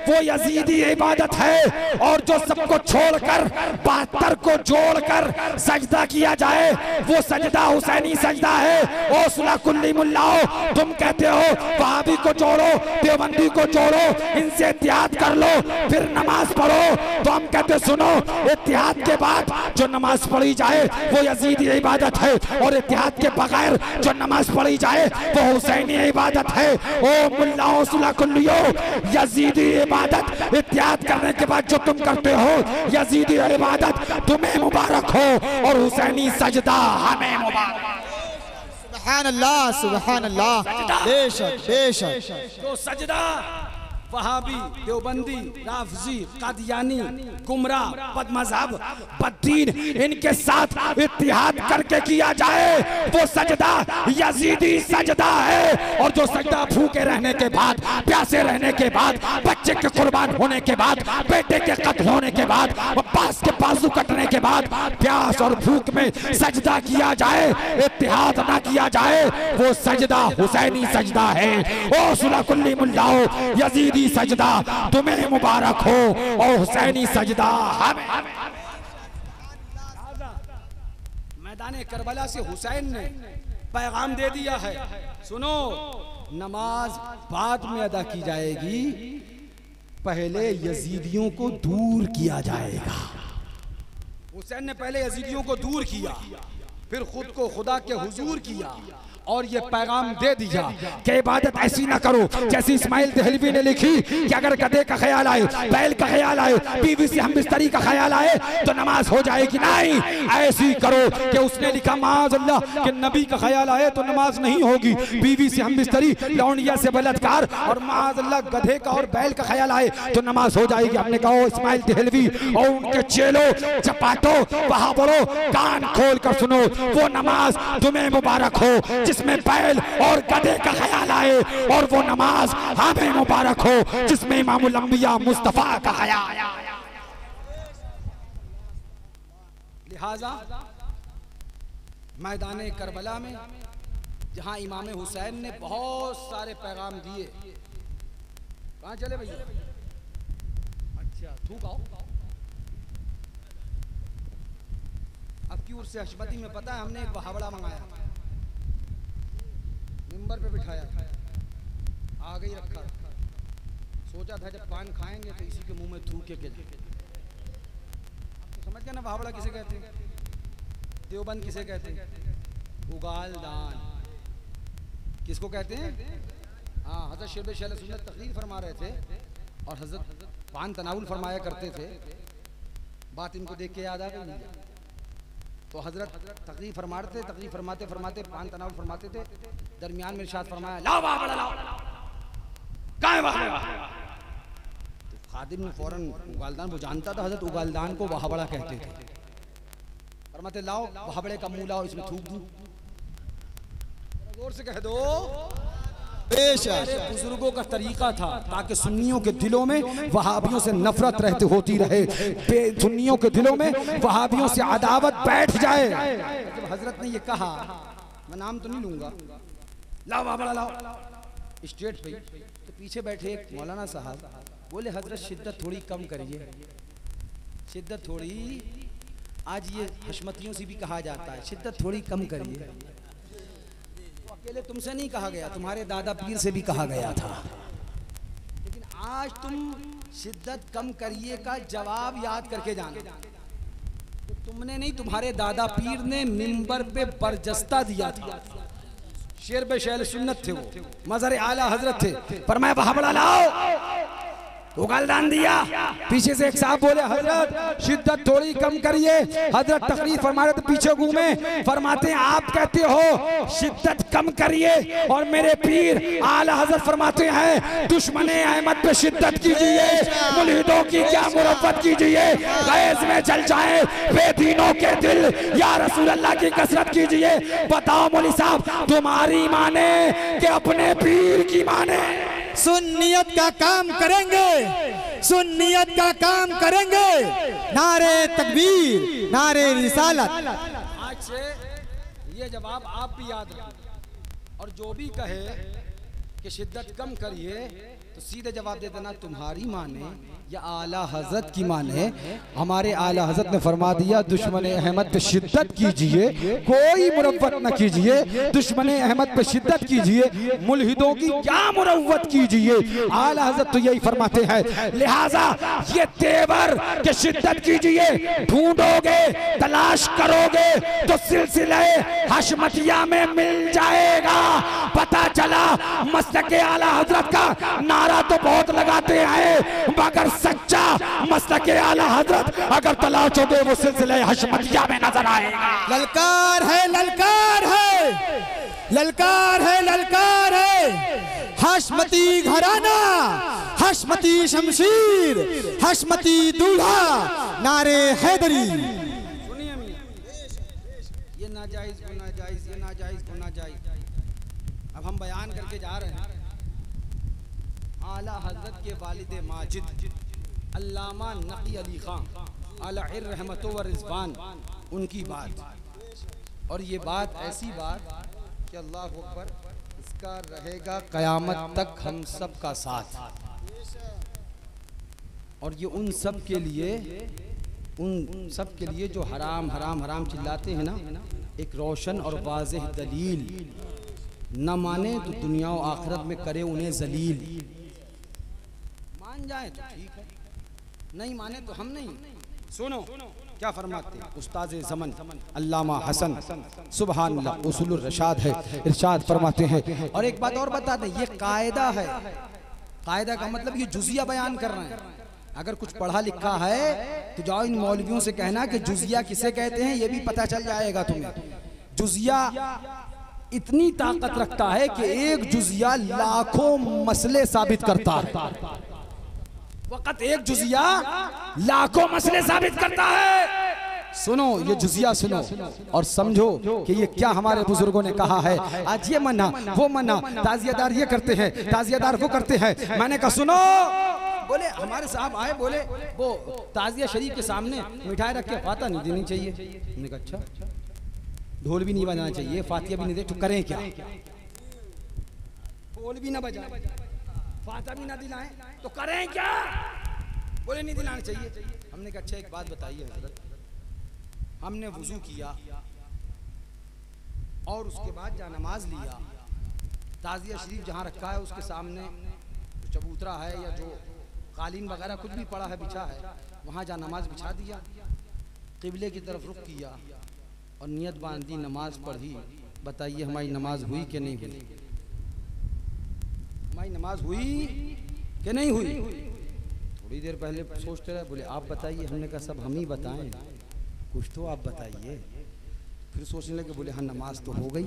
वो यजीदी इबादत है, और जो सबको छोड़कर 72 को जोड़कर सजदा किया जाए वो सजदा हुसैनी सजदा है। ओ सुला कुल्ली मुल्लाओ, तुम कहते हो वहाबी को जोड़ो, देवबंदी को जोड़ो, इनसे इत्तेहाद कर लो फिर नमाज पढ़ो, तो हम कहते सुनो, इत्तेहाद के बाद जो नमाज पढ़ी जाए वो यजीदी इबादत है, और इत्तेहाद के बगैर जो नमाज पढ़ी जाए वो हुसैनी इबादत है। ओ मुल्लाओ सुला कुल्लियो, यजीदी इबादत इत्तेहाद करने के बाद जो तुम करते हो यजीदी इबादत तुम्हें मुबारक हो, और हुसैनी सजदा हमें मुबारक। सुभान अल्लाह, सुभान अल्लाह, बेशक बेशक। तो सजदा वहाबी, देवबंदी, राफजी, कादियानी, गुमराह, बदमज़हब, बददीन, इनके साथ इत्तेहाद करके किया जाए वो सजदा यजीदी सजदा है। और जो सजदा भूखे रहने के बाद, प्यासे रहने के बाद, बच्चे के कुर्बान होने के बाद, बेटे के कत्ल होने के बाद, अब्बास के बाजू कटने के बाद प्यास और भूख में सजदा किया जाए, इत्तेहाद ना किया जाए, वो सजदा हुसैनी सजदा है। ओ सुला कुल्ली मुल्लाओ, यजीदी सजदा तुम्हें मुबारक हो, और हुसैनी सजदा हमें। मैदान करबला से हुसैन ने पैगाम दे दिया है, सुनो नमाज बाद में अदा की जाएगी, पहले यजीदियों को दूर किया जाएगा। हुसैन ने पहले यजीदियों को दूर किया, फिर खुद को खुदा के हुजूर किया, और ये पैगाम दे दिया कि इबादत ऐसी ना करो जैसी इस्माइल दहलवी ने लिखी कि अगर गधे का ख्याल आए, बैल का ख्याल आए, बीवी से हमबिस्तरी का ख्याल आए तो नमाज हो जाएगी। नहीं, ऐसी करो कि उसने लिखा माज़ अल्लाह कि नबी का ख्याल आए तो नमाज नहीं होगी, बीवी से हमबिस्तरी, लौंडिया से बलात्कार, और माज़ अल्लाह गधे का और बैल का ख्याल आए तो नमाज हो जाएगी। हमने कहा इस्माइल दहलवी और उनके चेलो चपाटो, वहां बोलो, कान खोल कर सुनो, वो नमाज तुम्हें मुबारक हो जिसमें बैल और गधे का ख्याल आए, और वो नमाज हमें मुबारक हो जिसमें इमामुल अंबिया मुस्तफा का ख्याल आया। लिहाजा मैदान करबला में जहां इमाम हुसैन ने बहुत सारे पैगाम दिए, कहां चले भैया? अच्छा थूक आओ। अब की उर्स हशमती में पता है हमने एक वहावड़ा मंगाया, मिंबर पे बिठाया, आ गई रखा, सोचा था जब पान खाएंगे तो इसी के मुंह में थूके के। समझ गया ना वहावड़ा किसे कहते हैं, देवबंद किसे कहते हैं, उगाल दान किसको कहते हैं? हाँ, हजरत शेर शैल सुन्नत तकरीर फरमा रहे थे और हजरत पान तनाउल फरमाया करते थे। बात इनको देख के याद आ गई। तो हजरत तकरीर फरमाते फरमाते पान तनाउल फरमाते थे, दरमियान में इरशाद फरमाया लाओ वहावड़ा लाओ, काय वहावड़ा। तो खादिम ने फौरन उगालदान, वो जानता था हजरत उगालदान को वहावड़ा कहते थे, फरमाते लाओ वहावड़े का मुंह लाओ, इसमें थूक दूं, जोर से कह दो। बुजुर्गों का तरीका था ताकि सुन्नियों के दिलों में वहाबियों से नफरत रहती होती रहे, सुन्नियों के दिलों में वहाबियों से अदावत बैठ जाए। जब हजरत ने ये कहा, मैं नाम तो नहीं लूंगा, लाओ वहावड़ा लाओ, स्टेट पे तो पीछे बैठे एक मौलाना साहब बोले हजरत शिद्दत थोड़ी कम करिए, शिद्दत थोड़ी, आज ये हशमतियों से भी कहा जाता है, शिद्दत थोड़ी कम करिए। अकेले तुमसे नहीं कहा गया, तुम्हारे दादा पीर से भी कहा गया था, लेकिन आज तुम शिद्दत कम करिए का जवाब याद करके जाना। तो तुमने नहीं, तुम्हारे दादा पीर ने मिंबर पे बरजस्ता दिया था, शेर बे शैल सुन्नत थे, वो मज़हर आला हजरत थे, फरमाया वहावड़ा लाओ, उगलदान दिया। पीछे से एक साहब बोले हजरत शिद्दत थोड़ी कम करिए। हजरत तकरीर फरमा रहे तो पीछे घूमे, फरमाते हैं आप कहते हो शिद्दत कम करिए और मेरे पीर आला हजरत फरमाते हैं दुश्मने अहमद पे शिद्दत कीजिए, मुल्हिदों की क्या मुरव्वत कीजिए, गैज़ में जल जाए बेदीनों के दिल, या रसूल अल्लाह की कसरत कीजिए। बताओ मौली साहब तुम्हारी माने कि अपने पीर की माने? सुन्नियत का काम करेंगे, सुन्नियत का काम करेंगे। नारे तकबीर, नारे रिसालत। आज से ये जवाब आप भी याद रखें और जो भी कहे कि शिद्दत कम करिए तो सीधे जवाब दे देना तुम्हारी माने या आला हजरत की माने। हमारे आला हजरत ने फरमा दिया दुश्मन अहमद पे शिद्दत कीजिए, कोई मुरव्वत न कीजिए, दुश्मन अहमद पे शिद्दत कीजिए, मुल्हिदों की क्या मुरव्वत कीजिए। आला हजरत तो यही फरमाते हैं, लिहाजा ये तेवर के शिद्दत कीजिए, ढूंढोगे तलाश करोगे तो सिलसिले हशमतिया में मिल जाएगा। पता चला मसलके आला हजरत का नारा तो बहुत लगाते हैं मगर सच्चा मसलके आला हजरत अगर तलाशोगे वो सिलसिले हशमतिया में नजर आएगा। ललकार है, ललकार है, ललकार है, ललकार है। हशमती घराना, हशमती शमशीर, हशमती दूल्हा, नारे हैदरी। सुनिए मियां, ये नाजायज को नाजायज, ये नाजायज को नाजायज। अब हम बयान करके जा रहे हैं आला हजरत के वालिद माजिद अल्लामा नकी अली खान अलैहि रहमतो व रिज़वान उनकी बात। और ये बात ऐसी बात कि अल्लाह अकबर, इसका रहेगा क़यामत तक हम सब का साथ। और ये उन सब के लिए, उन सब के लिए जो हराम हराम हराम चिल्लाते हैं ना, एक रोशन और वाज़ेह दलील। न माने तो दुनिया और आखिरत में करे उन्हें जलील। मान जाए तो ठीक है, नहीं माने तो हम नहीं। सुनो क्या फरमाते हैं उस्ताद ज़मन अल्लामा हसन सुभान अल्लाह उसूलुर रशाद है, इरशाद फरमाते हैं। और एक बात और बता दें, ये कायदा है। कायदा का मतलब ये जुजिया बयान कर रहे हैं। अगर कुछ पढ़ा लिखा है तो जाओ इन मौलवियों से कहना कि जुजिया किसे कहते हैं, ये भी पता चल जाएगा तुम्हें। जुजिया इतनी ताकत रखता है कि एक जुजिया लाखों मसले साबित करता है। वक्त एक जुजिया लाखों मसले साबित करता है। सुनो ये जुजिया सुनो और समझो कि ये क्या हमारे बुजुर्गों ने कहा है। आज ये मना वो मना, ताजियादार ये करते हैं, ताजियादार वो करते हैं। मैंने कहा सुनो, बोले हमारे साहब आए, बोले वो ताजिया शरीफ के सामने मिठाई रख के फातिहा नहीं देनी चाहिए। मैंने कहा अच्छा, ढोल भी नहीं बजाना चाहिए, फातिहा भी नहीं दे तो करें क्या? ढोल भी ना बजाए, फातिहा भी ना दिलाएं तो करें क्या? बोले नहीं दिलाना चाहिए। हमने कहा अच्छा एक बात बताइए हजरत, हमने वुजू किया और उसके बाद जहाँ नमाज लिया, ताजिया शरीफ जहाँ रखा है उसके सामने चबूतरा है या जो कालीन वगैरह कुछ भी पड़ा है बिछा है, वहाँ जहाँ नमाज बिछा दिया, किबले की तरफ रुख किया और नियत बांधी, नमाज पढ़ी। बताइए हमारी नमाज हुई कि नहीं हुई? हमारी नमाज हुई कि नहीं हुई? थोड़ी देर पहले सोचते रहे, बोले आप बताइए। हमने कहा सब हम ही बताएं, कुछ तो आप बताइए। फिर सोचने लगे, बोले हाँ नमाज तो हो गई।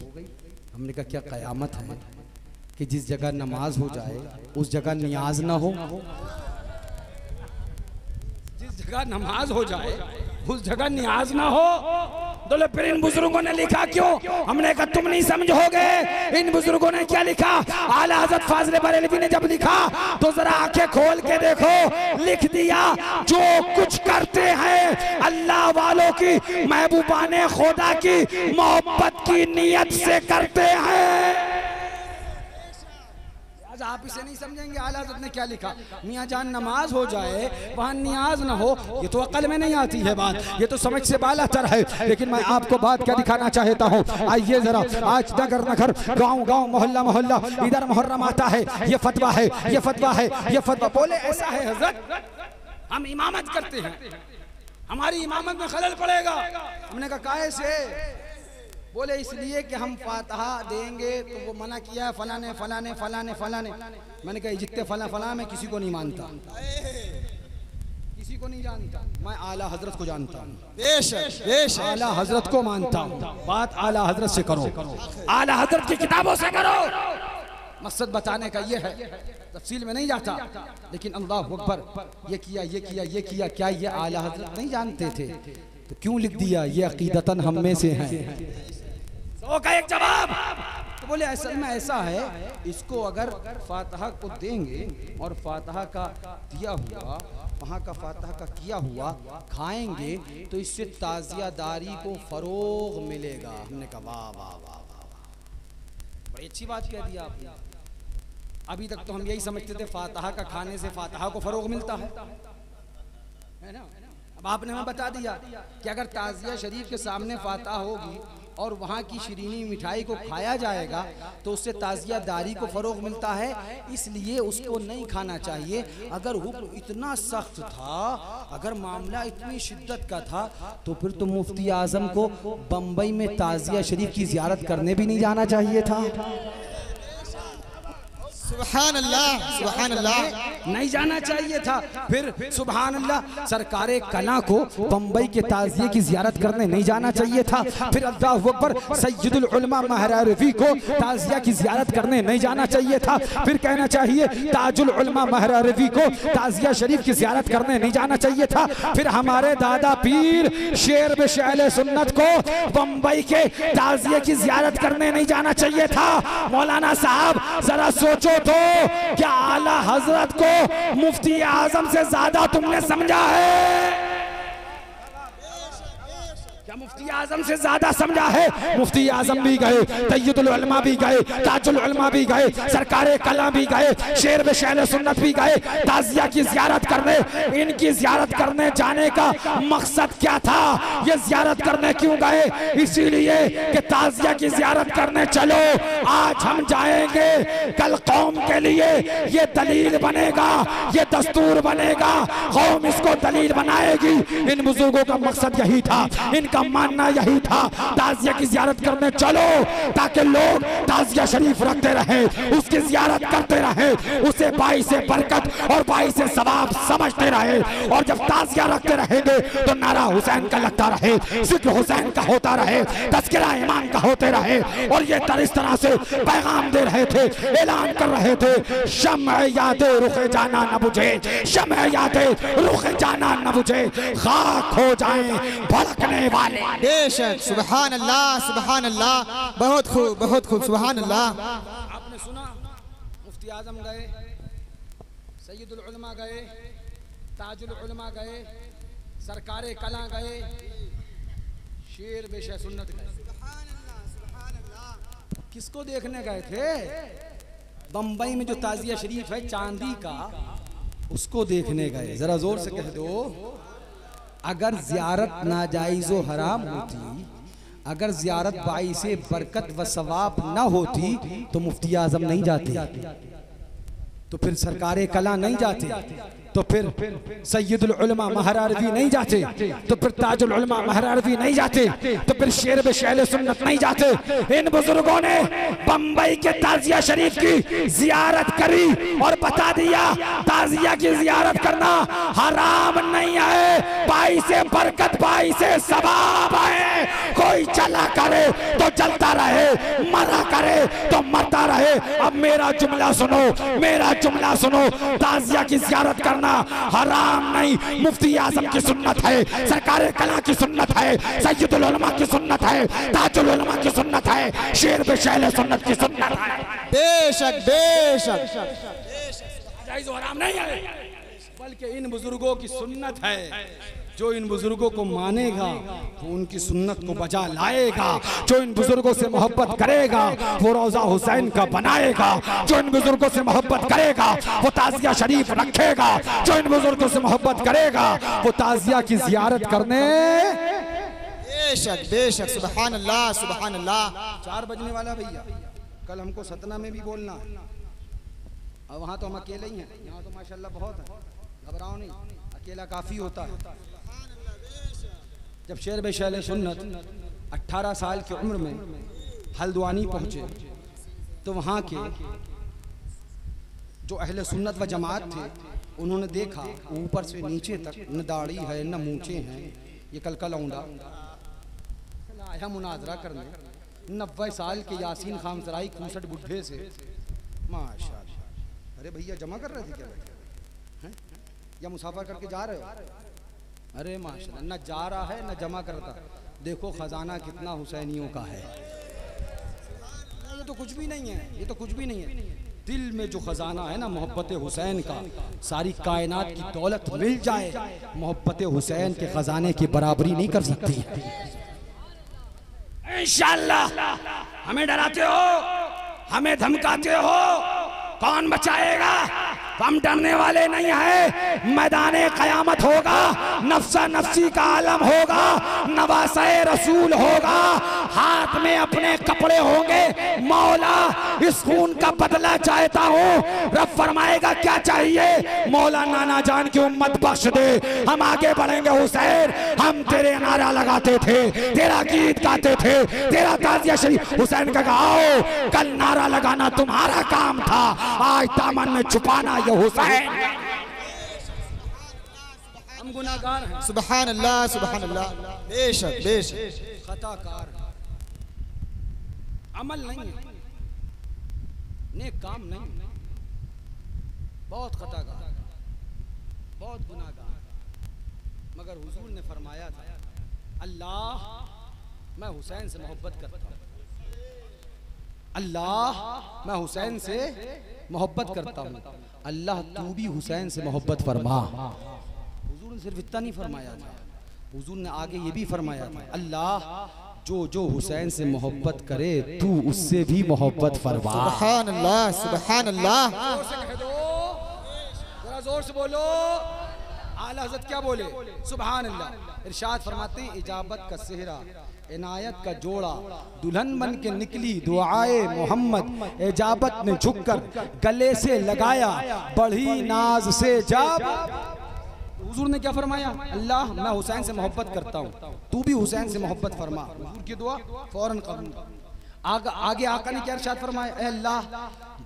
हमने कहा क्या क़यामत है कि जिस जगह नमाज हो जाए उस जगह नियाज ना हो? जिस जगह नमाज हो जाए उस जगह नियाज ना हो? बोले फिर इन बुजुर्गों ने लिखा क्यों? हमने कहा तुम नहीं समझोगे इन बुजुर्गों ने क्या लिखा। आला हज़रत फाज़िल बरेलवी ने जब लिखा तो जरा आंखें खोल के देखो, लिख दिया जो कुछ करते हैं अल्लाह वालों की, महबूबाने खुदा की मोहब्बत की नीयत से करते हैं। आप इसे नहीं समझेंगे। आला हज़रत ने क्या लिखा, मियाँ जान नमाज हो जाए वहाँ नियाज ना हो, ये तो अकल में नहीं आती है बात, ये तो समझ से बालातर है। लेकिन मैं आपको बात क्या दिखाना चाहता हूँ, आइए जरा। आज नगर नगर, गांव गांव, मोहल्ला मोहल्ला, इधर मुहर्रम आता है, ये फतवा है, ये फतवा है, ये फतवा। बोले ऐसा है हज़रत, हम इमामत करते हैं, हमारी इमामत में खलल पड़ेगा। हमने कहा काहे से? बोले इसलिए कि हम फातहा देंगे, तो वो मना किया फलाने फलाने फलाने फलाने। मैंने कहा जितने फला फला मैं किसी को नहीं मानता, किसी को नहीं जानता, मैं आला हजरत को जानता हूँ। बेशक बेशक आला हजरत को मानता हूँ। बात आला हजरत से करो, आला हजरत की किताबों से करो। मकसद बताने का ये है, तफसील में नहीं जाता, लेकिन अल्लाह अकबर, ये किया ये किया ये किया, क्या ये आला हजरत नहीं जानते थे? तो क्यों लिख दिया ये अकीदतन हम में से हैं? सौ का एक जवाब। तो बोले असल में ऐसा है, इसको अगर फातहा को देंगे और फातहा का दिया हुआ, वहाँ का फातहा का किया हुआ खाएंगे, तो इससे ताजियादारी को फरोग मिलेगा। हमने कहा वाह वाह वाह वाह, बड़ी अच्छी बात कह दिया आपने। अभी तक तो हम यही समझते थे फातहा का खाने से फातहा को फरोग मिलता है ना। अब आपने हमें बता दिया कि अगर ताजिया शरीफ के सामने फातहा होगी और वहाँ की शीरीनी मिठाई को खाया जाएगा, तो उससे ताजिया दारी को फरोग मिलता है, इसलिए उसको नहीं खाना चाहिए। अगर हुक्म इतना सख्त था, अगर मामला इतनी शिद्दत का था, तो फिर तो मुफ्ती आजम को बम्बई में ताजिया शरीफ की जियारत करने भी नहीं जाना चाहिए था। सुभान अल्लाह सुभान अल्लाह, नहीं जाना चाहिए था। फिर सुभान अल्लाह, सरकारे कला को बम्बई के ताजिए की जियारत करने नहीं जाना चाहिए था। फिर अल्लाहु अकबर, सैयदुल उलमा महरारवी को ताजिया की जियारत करने नहीं जाना चाहिए था। फिर कहना चाहिए ताजुल उलमा महरारवी को ताजिया शरीफ की जियारत करने नहीं जाना चाहिए था। फिर हमारे दादा पीर शेर बेशैल सुन्नत को बम्बई के ताजिए की जियारत करने नहीं जाना चाहिए था। मौलाना साहब जरा सोचो तो, क्या आला हजरत को मुफ्ती आजम से ज्यादा तुमने समझा है? क्या मुफ्ती आजम से ज्यादा समझा है? मुफ्ती आजम भी गए, तय्यदुल उलमा भी गए, ताजुल उलमा भी गए, सरकारे कला भी गए, शेर बेशैल सुन्नत भी गए ताजिया की जियारत करने। इनकी जियारत करने जाने का मकसद क्या था? ये जियारत करने क्यों गए? इसीलिए कि ताजिया की जियारत करने चलो, आज हम जाएंगे, कल कौम के लिए ये दलील बनेगा, ये दस्तूर बनेगा, कौम इसको दलील बनाएगी। इन बुजुर्गों का मकसद यही था, इनका मानना यही था, ताजिया की जियारत करने चलो ताकि लोग ताजिया शरीफ रखते रहे, उसकी जियारत करते रहे, उसे बाइसे बरकत और बाइसे सवाब समझते रहे। और जब ताजिया रखते रहेंगे तो नारा हुसैन का लगता रहे, जिक्र हुसैन का होता रहे, तज़किरा इमाम का होते रहे। और ये इस तरह से पैगाम दे रहे थे, ऐलान कर रहे थे, शम्अ यादे रुखे जाना न बुझे, शम्अ यादे रुखे जाना न बुझे, खाक हो जाएं भड़कने वाले। बेशक सुभान अल्लाह सुभान अल्लाह, बहुत खूब बहुत खूब, सुभान अल्लाह। आपने सुना, मुफ्ती आजम गए, सैयदुल उलमा गए, ताजुल उलमा गए, सरकारे कला गए, शेर बेशे सुन्नत गए। किसको देखने गए थे? बम्बई में जो ताजिया शरीफ है चांदी का, उसको देखने गए। जरा जोर से कह दो, अगर जियारत नाजायज़ो हराम होती, अगर जियारत बाइसे बरकत व सवाब न होती, तो मुफ्ती आजम नहीं जाते, तो फिर सरकारे कला नहीं जाते, तो फिर सैयदुल उलमा महरारवी नहीं जाते, तो फिर ताजुल उलमा महरारवी नहीं जाते, तो फिर शेर बेशैल सुन्नत नहीं जाते। इन बुजुर्गों ने बम्बई के ताजिया शरीफ की जियारत करी और बता दिया ताजिया की जियारत करना हराम नहीं है, बाई से बरकत बाई से सवाब है। कोई चला करे तो चलता रहे, मरा करे तो मरता रहे। अब मेरा जुमला सुनो, मेरा जुमला सुनो, ताजिया की जियारत करना हराम नहीं, मुफ्ती आजम की सुन्नत है, सरकारे कला की सुन्नत है, सैयदुल उलमा की सुन्नत है, ताजुल उलमा की सुन्नत है, शेर बेशैल सुन्नत की सुन्नत है। बेशक बेशक हराम नहीं है, बल्कि इन बुजुर्गों की सुन्नत है। जो इन बुजुर्गों को मानेगा वो उनकी सुन्नत को बजा लाएगा, जो इन बुजुर्गों से मोहब्बत करेगा वो रोजा हुसैन का बनाएगा, जो इन बुजुर्गों से मोहब्बत करेगा वो ताजिया शरीफ रखेगा, जो इन बुजुर्गों से मोहब्बत करेगा वो ताजिया की जियारत करने। बेशक बेशक सुभान अल्लाह सुभान अल्लाह। 4 बजने वाला भैया, कल हमको सतना में भी बोलना, और वहाँ तो हम अकेले ही हैं, यहाँ तो माशाल्लाह बहुत है, घबराओ नहीं, अकेला काफी होता है। जब शेर बेशैल सुन्नत 18 साल की उम्र में हल्द्वानी पहुंचे तो वहाँ के जो अहले सुन्नत व जमात थे उन्होंने देखा ऊपर से नीचे तक न दाढ़ी है न मूछें हैं, ये कल लौंडा आया मुनाजरा करने 90 साल के यासीन खान सराई 65 बुढ़े से। माशाअल्लाह। अरे भैया जमा कर रहे थे क्या हैं या मुसाफर करके जा रहे हो? अरे माशाअल्लाह, न जा रहा है न जमा करता। देखो खजाना कितना हुसैनियों का है। ये तो कुछ भी नहीं है, ये तो कुछ भी नहीं है। दिल में जो खजाना है ना मोहब्बत हुसैन का, सारी कायनात की दौलत मिल जाए मोहब्बत हुसैन के खजाने की बराबरी नहीं कर सकती। इंशाअल्लाह हमें डराते हो, हमें धमकाते हो, कौन बचाएगा? हम डरने वाले नहीं है। मैदाने कयामत होगा, नफ्सा नफ्सी का आलम होगा, नवासे रसूल होगा, हाथ में अपने कपड़े होंगे। मौला इस खून का बदला चाहता हूँ। रब फरमाएगा क्या चाहिए? मौला नाना जान की उम्मत बख्श दे, हम आगे बढ़ेंगे हुसैन। हम तेरे नारा लगाते थे, तेरा गीत गाते थे, तेरा ताज़िया शरीफ हुसैन का गाओ। कल नारा लगाना तुम्हारा काम था, आज दामन में छुपाना ये हुसैन। हम गुनाहगार हैं, सुभान अल्लाह सुभान अल्लाह। बेशक बेशक खताकार, अमल नहीं है, नेक काम नहीं, बहुत खताकार, बहुत गुनाहगार। मगर हुजूर ने फरमाया था अल्लाह मैं हुसैन से मोहब्बत करता हूँ, अल्लाह मैं हुसैन से मोहब्बत करता हूँ, अल्लाह तू भी हुसैन से मोहब्बत फरमा। हुजूर ने सिर्फ इतना नहीं फरमाया था, हुजूर ने आगे ये भी फरमाया था अल्लाह जो जो हुसैन से मोहब्बत करे तू उससे भी मोहब्बत फरमा। सुभान अल्लाह सुभान अल्लाह। जरा जोर से बोलो। आला हज़रत क्या बोले? सुभान अल्लाह। इरशाद फरमाते हैं इजाबत का सेहरा, इनायत का जोड़ा, दुल्हन बन के निकली दुआए मोहम्मद। इजाबत ने झुककर गले से लगाया, बढ़ी नाज से जाब। हुजूर ने क्या फरमाया? अल्लाह मैं हुसैन से मोहब्बत करता हूँ, तू भी हुसैन से मोहब्बत फरमा। हुजूर की दुआ फौरन कबूल। आगे आका ने क्या इरशाद फरमाया? ऐ अल्लाह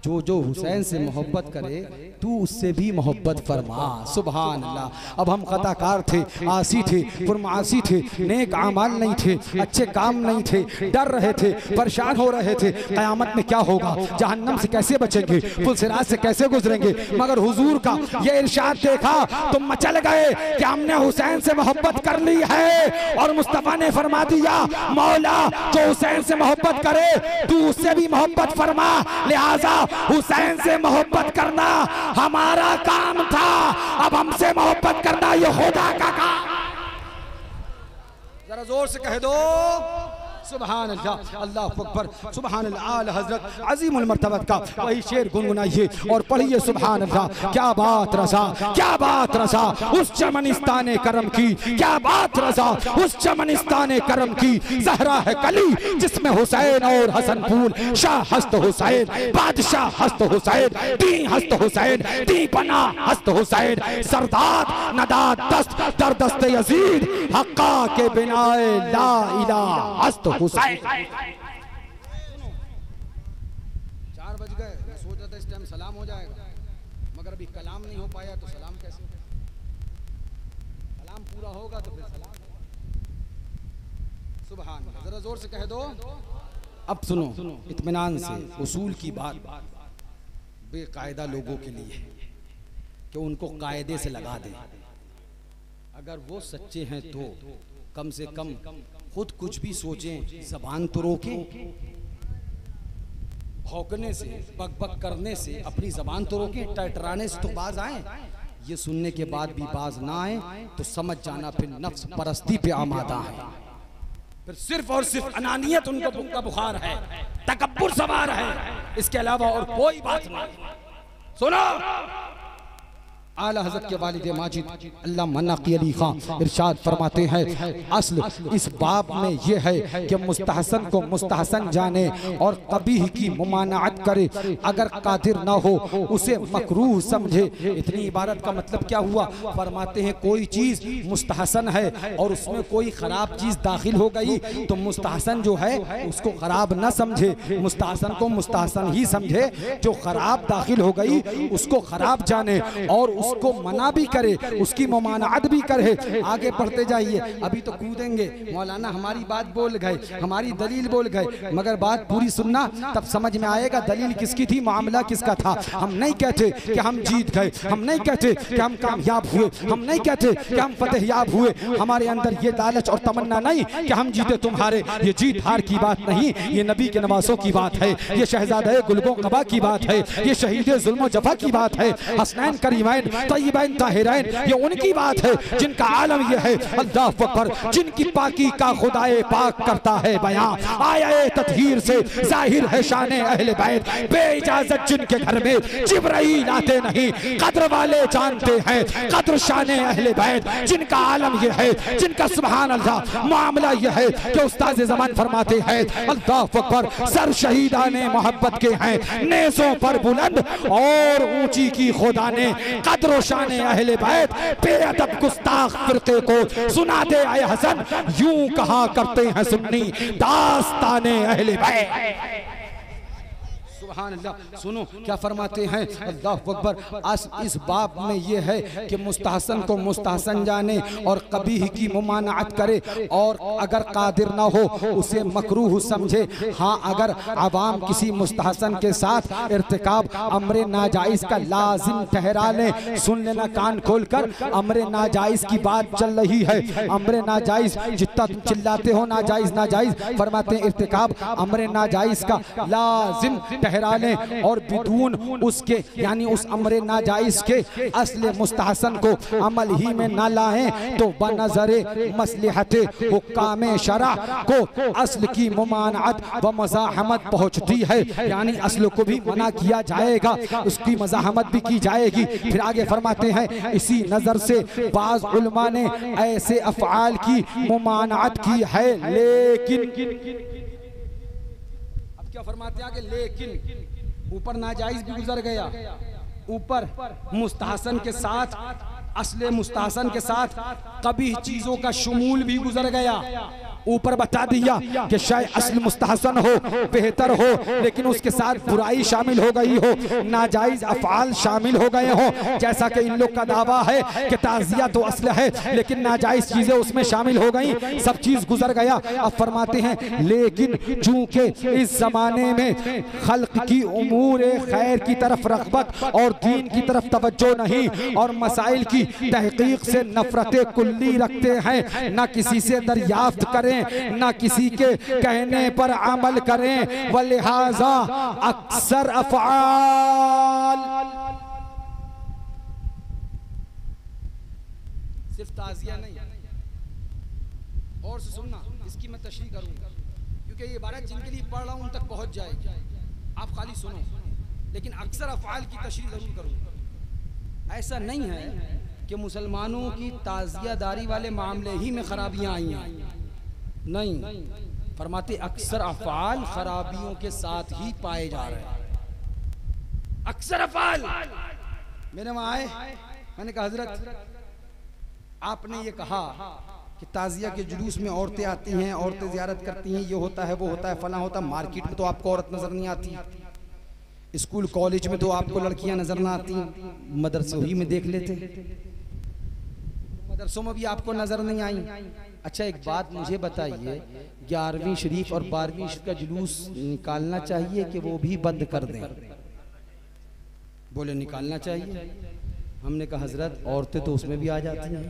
जो जो हुसैन से मोहब्बत करे तू उससे भी मोहब्बत फरमा। सुभान अल्लाह। अब हम खताकार थे, आसी थे, पुरमासी थे, नेक आमाल नहीं थे, अच्छे काम नहीं थे, डर रहे थे, परेशान हो रहे थे। क़यामत में क्या होगा? जहन्नम से कैसे बचेंगे? पुलसिरात से कैसे गुजरेंगे? मगर हुजूर का ये इरशाद देखा तो मचल गए कि हमने हुसैन से मोहब्बत कर ली है। और मुस्तफ़ा ने फरमा दिया मौला जो हुसैन से मोहब्बत करे तू उससे भी मोहब्बत फरमा। लिहाजा हुसैन से मोहब्बत करना हमारा काम था, अब हमसे मोहब्बत करना ये खुदा का काम। जरा जोर से कह दो सुभान अल्लाह, अल्लाह अकबर, सुभान अल्लाह। आला हज़रत अज़ीमुल मर्तबत का वही शेर गुनगुनाइए और पढ़िए सुभान अल्लाह। क्या बात रज़ा, क्या बात रज़ा उस चमनिस्ताने करम की, क्या बात रज़ा उस चमनिस्ताने करम की। ज़हरा है कली जिसमें हुसैन और हसन फूल, शाह हस्त हुसैन, बादशाह हस्त हुसैन, दी हस्त हुसैन, दी पना हस्त हुसैन, सरदाद नदाद दस्त दर दस्त यजीद, हक्का के बिनाए ला इलाहा हस्त हुसैन। 4 बज गए, मैं सोच रहा था इस टाइम सलाम हो जाएगा, मगर अभी कलाम नहीं हो पाया तो सलाम कैसे? कलाम पूरा होगा तो फिर सलाम। सुभान अल्लाह। जरा जोर से कह दो। अब सुनो इत्मीनान से उसूल की बात बेकायदा लोगों के लिए कि उनको कायदे से लगा दे। अगर वो सच्चे हैं तो कम से कम खुद कुछ भी सोचें, जबान तो रोके। भौंकने से, बक करने से अपनी जबान तो रोके, टरटराने से तो बाज आए। ये सुनने के बाद भी बाज ना आए तो समझ जाना फिर नफ्स परस्ती पे आमादा है, फिर सिर्फ और सिर्फ अनानियत उनका बुखार है, तकब्बुर सवार है, इसके अलावा और कोई बात नहीं। सुनो आला हज़रत के वालिद माजिद अल्लाह मन्नाकी अली खां इरशाद फरमाते हैं, अस्ल इस बाब में ये है कि मुस्तहसन को मुस्तहसन जाने और कबीह की मुमानाअत करे, अगर कादिर ना हो उसे मकरूह समझे। इतनी इबारत का मतलब क्या हुआ? फरमाते हैं कोई चीज़ मुस्तहसन है और उसमें कोई ख़राब चीज़ दाखिल हो गई तो मुस्तहसन जो है उसको ख़राब ना समझे, मुस्तहसन को मुस्तहसन ही समझे। जो ख़राब दाखिल हो गई उसको ख़राब जाने और उसको मना भी करे, उसकी मुमानाअत भी करे। आगे पढ़ते जाइए, अभी तो कूदेंगे। मौलाना हमारी बात बोल गए, हमारी दलील बोल गए, मगर बात पूरी सुनना, तब समझ में आएगा दलील किसकी थी, मामला किसका था। हम नहीं कहते कि हम जीत गए, हम नहीं कहते कि हम कामयाब हुए, हम नहीं कहते कि हम फतेहयाब हुए। हमारे अंदर ये लालच और तमन्ना नहीं कि हम जीते तुम्हारे। ये जीत हार की बात नहीं, ये नबी के नवासों की बात है, ये शहजादे गुलबो कबा की बात है, ये शहीद जुल्म जफा की बात है, हसनैन करीमैन तय्यबैन ताहिरैन, ये उनकी बात है जिनका आलम ये है अल्लाह अकबर, जिनकी पाकी का खुदाए पाक करता है बयां। आया तत्हीर से जाहिर है शान अहले बैत, बेइजाजत जिनके घर में जिब्राइल आते नहीं, कद्र वाले जानते हैं कद्र शान अहले बैत, जिनका आलम ये है, जिनका सुभान अल्लाह मामला ये है कि उस्ताद ज़मान फरमाते हैं अल्लाह अकबर, सर शहीदाने मोहब्बत के हैं नेज़ों पर बुलंद और ऊंची की खुदा ने कद्र शान अहले बैत। बेअदब गुस्ताख फिरके को सुना दे आए हसन, यूं कहा करते हैं सुन्नी दास्ताने अहले बैत। सुभान अल्लाह। सुनो क्या फरमाते हैं अल्लाह अकबर, इस बाब में ये है कि मुस्तहसन को मुस्तहसन जाने और कबीह की मुमानाअत करे, और अगर कादिर ना हो उसे मकरूह समझे। हाँ, अगर अवाम किसी मुस्तहसन के साथ इर्तिकाब अमरे नाजायज़ का लाजिम ठहरा लें, सुन लेना कान खोल कर, अमरे नाजायज़ की बात चल रही है। अमरे नाजायज़ जितना तुम चिल्लाते हो नाजायज़ नाजायज़, फरमाते हैं इर्तिकाब अमरे नाजायज़ का लाजिम ठहरा लें और बिदून उसके यानी उस अमरे नाजायज़ के असले मुस्तहसन को अमल ही में ना लाएं तो बनज़रे मसलहते हुक्कामे शरा को असल की मुमानाअत व मज़ाहमत पहुँचती है, यानी असल को भी मना किया जाएगा, उसकी मज़ाहमत भी की जाएगी। फिर आगे फरमाते हैं इसी नज़र से बाज़ उलमा ने ऐसे अफ़आल की मुमानाअत की है, लेकिन क्या फरमाते आगे, लेकिन ऊपर नाजायज भी गुजर गया, ऊपर मुस्तहसन के साथ असले मुस्तहसन के साथ कभी चीजों का शुमूल भी गुजर गया। ऊपर बता दिया कि शायद असल मुस्तहसन हो, बेहतर हो, लेकिन उसके साथ बुराई शामिल हो गई हो, नाजायज अफ़आल शामिल हो गए हो। जैसा कि इन लोग का दावा है कि ताज़िया तो असल है लेकिन नाजायज चीजें उसमें शामिल हो गई, सब चीज गुजर गया। अब फरमाते हैं लेकिन चूंकि इस जमाने में खल्क की उमूर खैर की तरफ रग़बत और दीन की तरफ तवज्जो नहीं और मसाइल की तहकीक से नफरत कुल्ली रखते हैं, न किसी से दरियाफ्त करें ना किसी के कहने पर अमल करें, वलिहाजा अक्सर अफ़आल सिर्फ ताज़िया नहीं, और से सुनना, इसकी मैं तशरीह करूंगा क्योंकि ये बात जिनके लिए पढ़ रहा हूं उन तक पहुंच जाएगी, आप खाली सुनो, लेकिन अक्सर अफ़आल की तशरीह जरूर करूंगा। ऐसा नहीं है कि मुसलमानों की ताज़ियादारी वाले मामले ही में खराबियां आई हैं, नहीं, फरमाते अक्सर अफ़आल खराबियों के साथ ही पाए जा रहे हैं। अक्सर अफ़आल मेरे वहां आए, मैंने कहा हजरत आपने ये कहा कि ताज़िया के जुलूस में औरतें आती हैं, औरतें ज़ियारत करती हैं, ये होता है वो होता है फला होता है, मार्केट में तो आपको औरत नजर नहीं आती, स्कूल कॉलेज में तो आपको लड़कियां नजर ना आती, मदरसों ही में देख लेते, मदरसों में भी आपको नजर नहीं आई। अच्छा एक बात मुझे बताइए, 11वीं शरीफ और 12वीं शरीफ का जुलूस निकालना चाहिए कि वो भी बंद कर दें? बोले निकालना चाहिए। हमने कहा हजरत औरतें तो उसमें भी आ जाती हैं,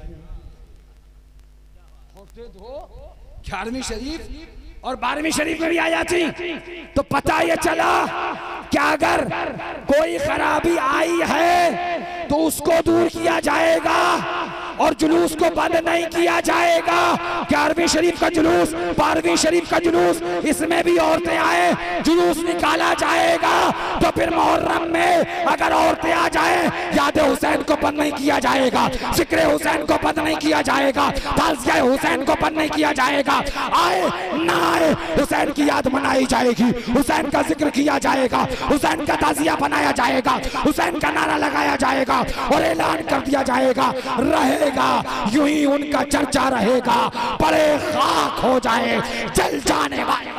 औरतें तो 11वीं शरीफ और 12वीं शरीफ में भी आ जाती, तो पता ये चला कि अगर कोई खराबी आई है तो उसको दूर किया जाएगा और जुलूस को बंद नहीं किया जाएगा। 11वीं शरीफ का जुलूस, 12वीं शरीफ का जुलूस, इसमें भी औरतें आए, जुलूस निकाला जाएगा। तो फिर मुहर्रम में अगर औरतें आ जाए, याद हुसैन को बंद नहीं किया जाएगा, जिक्र हुसैन को बंद नहीं किया जाएगा, ताज़िया हुसैन को बंद नहीं किया जाएगा। आए ना आए, हुसैन की याद मनाई जाएगी, हुसैन का जिक्र किया जाएगा, हुसैन का ताज़िया बनाया जाएगा, हुसैन का नारा लगाया जाएगा और ऐलान कर दिया जाएगा, रहेगा यूं ही उनका चर्चा रहेगा, पड़े खाक हो जाए जल जाने वाले।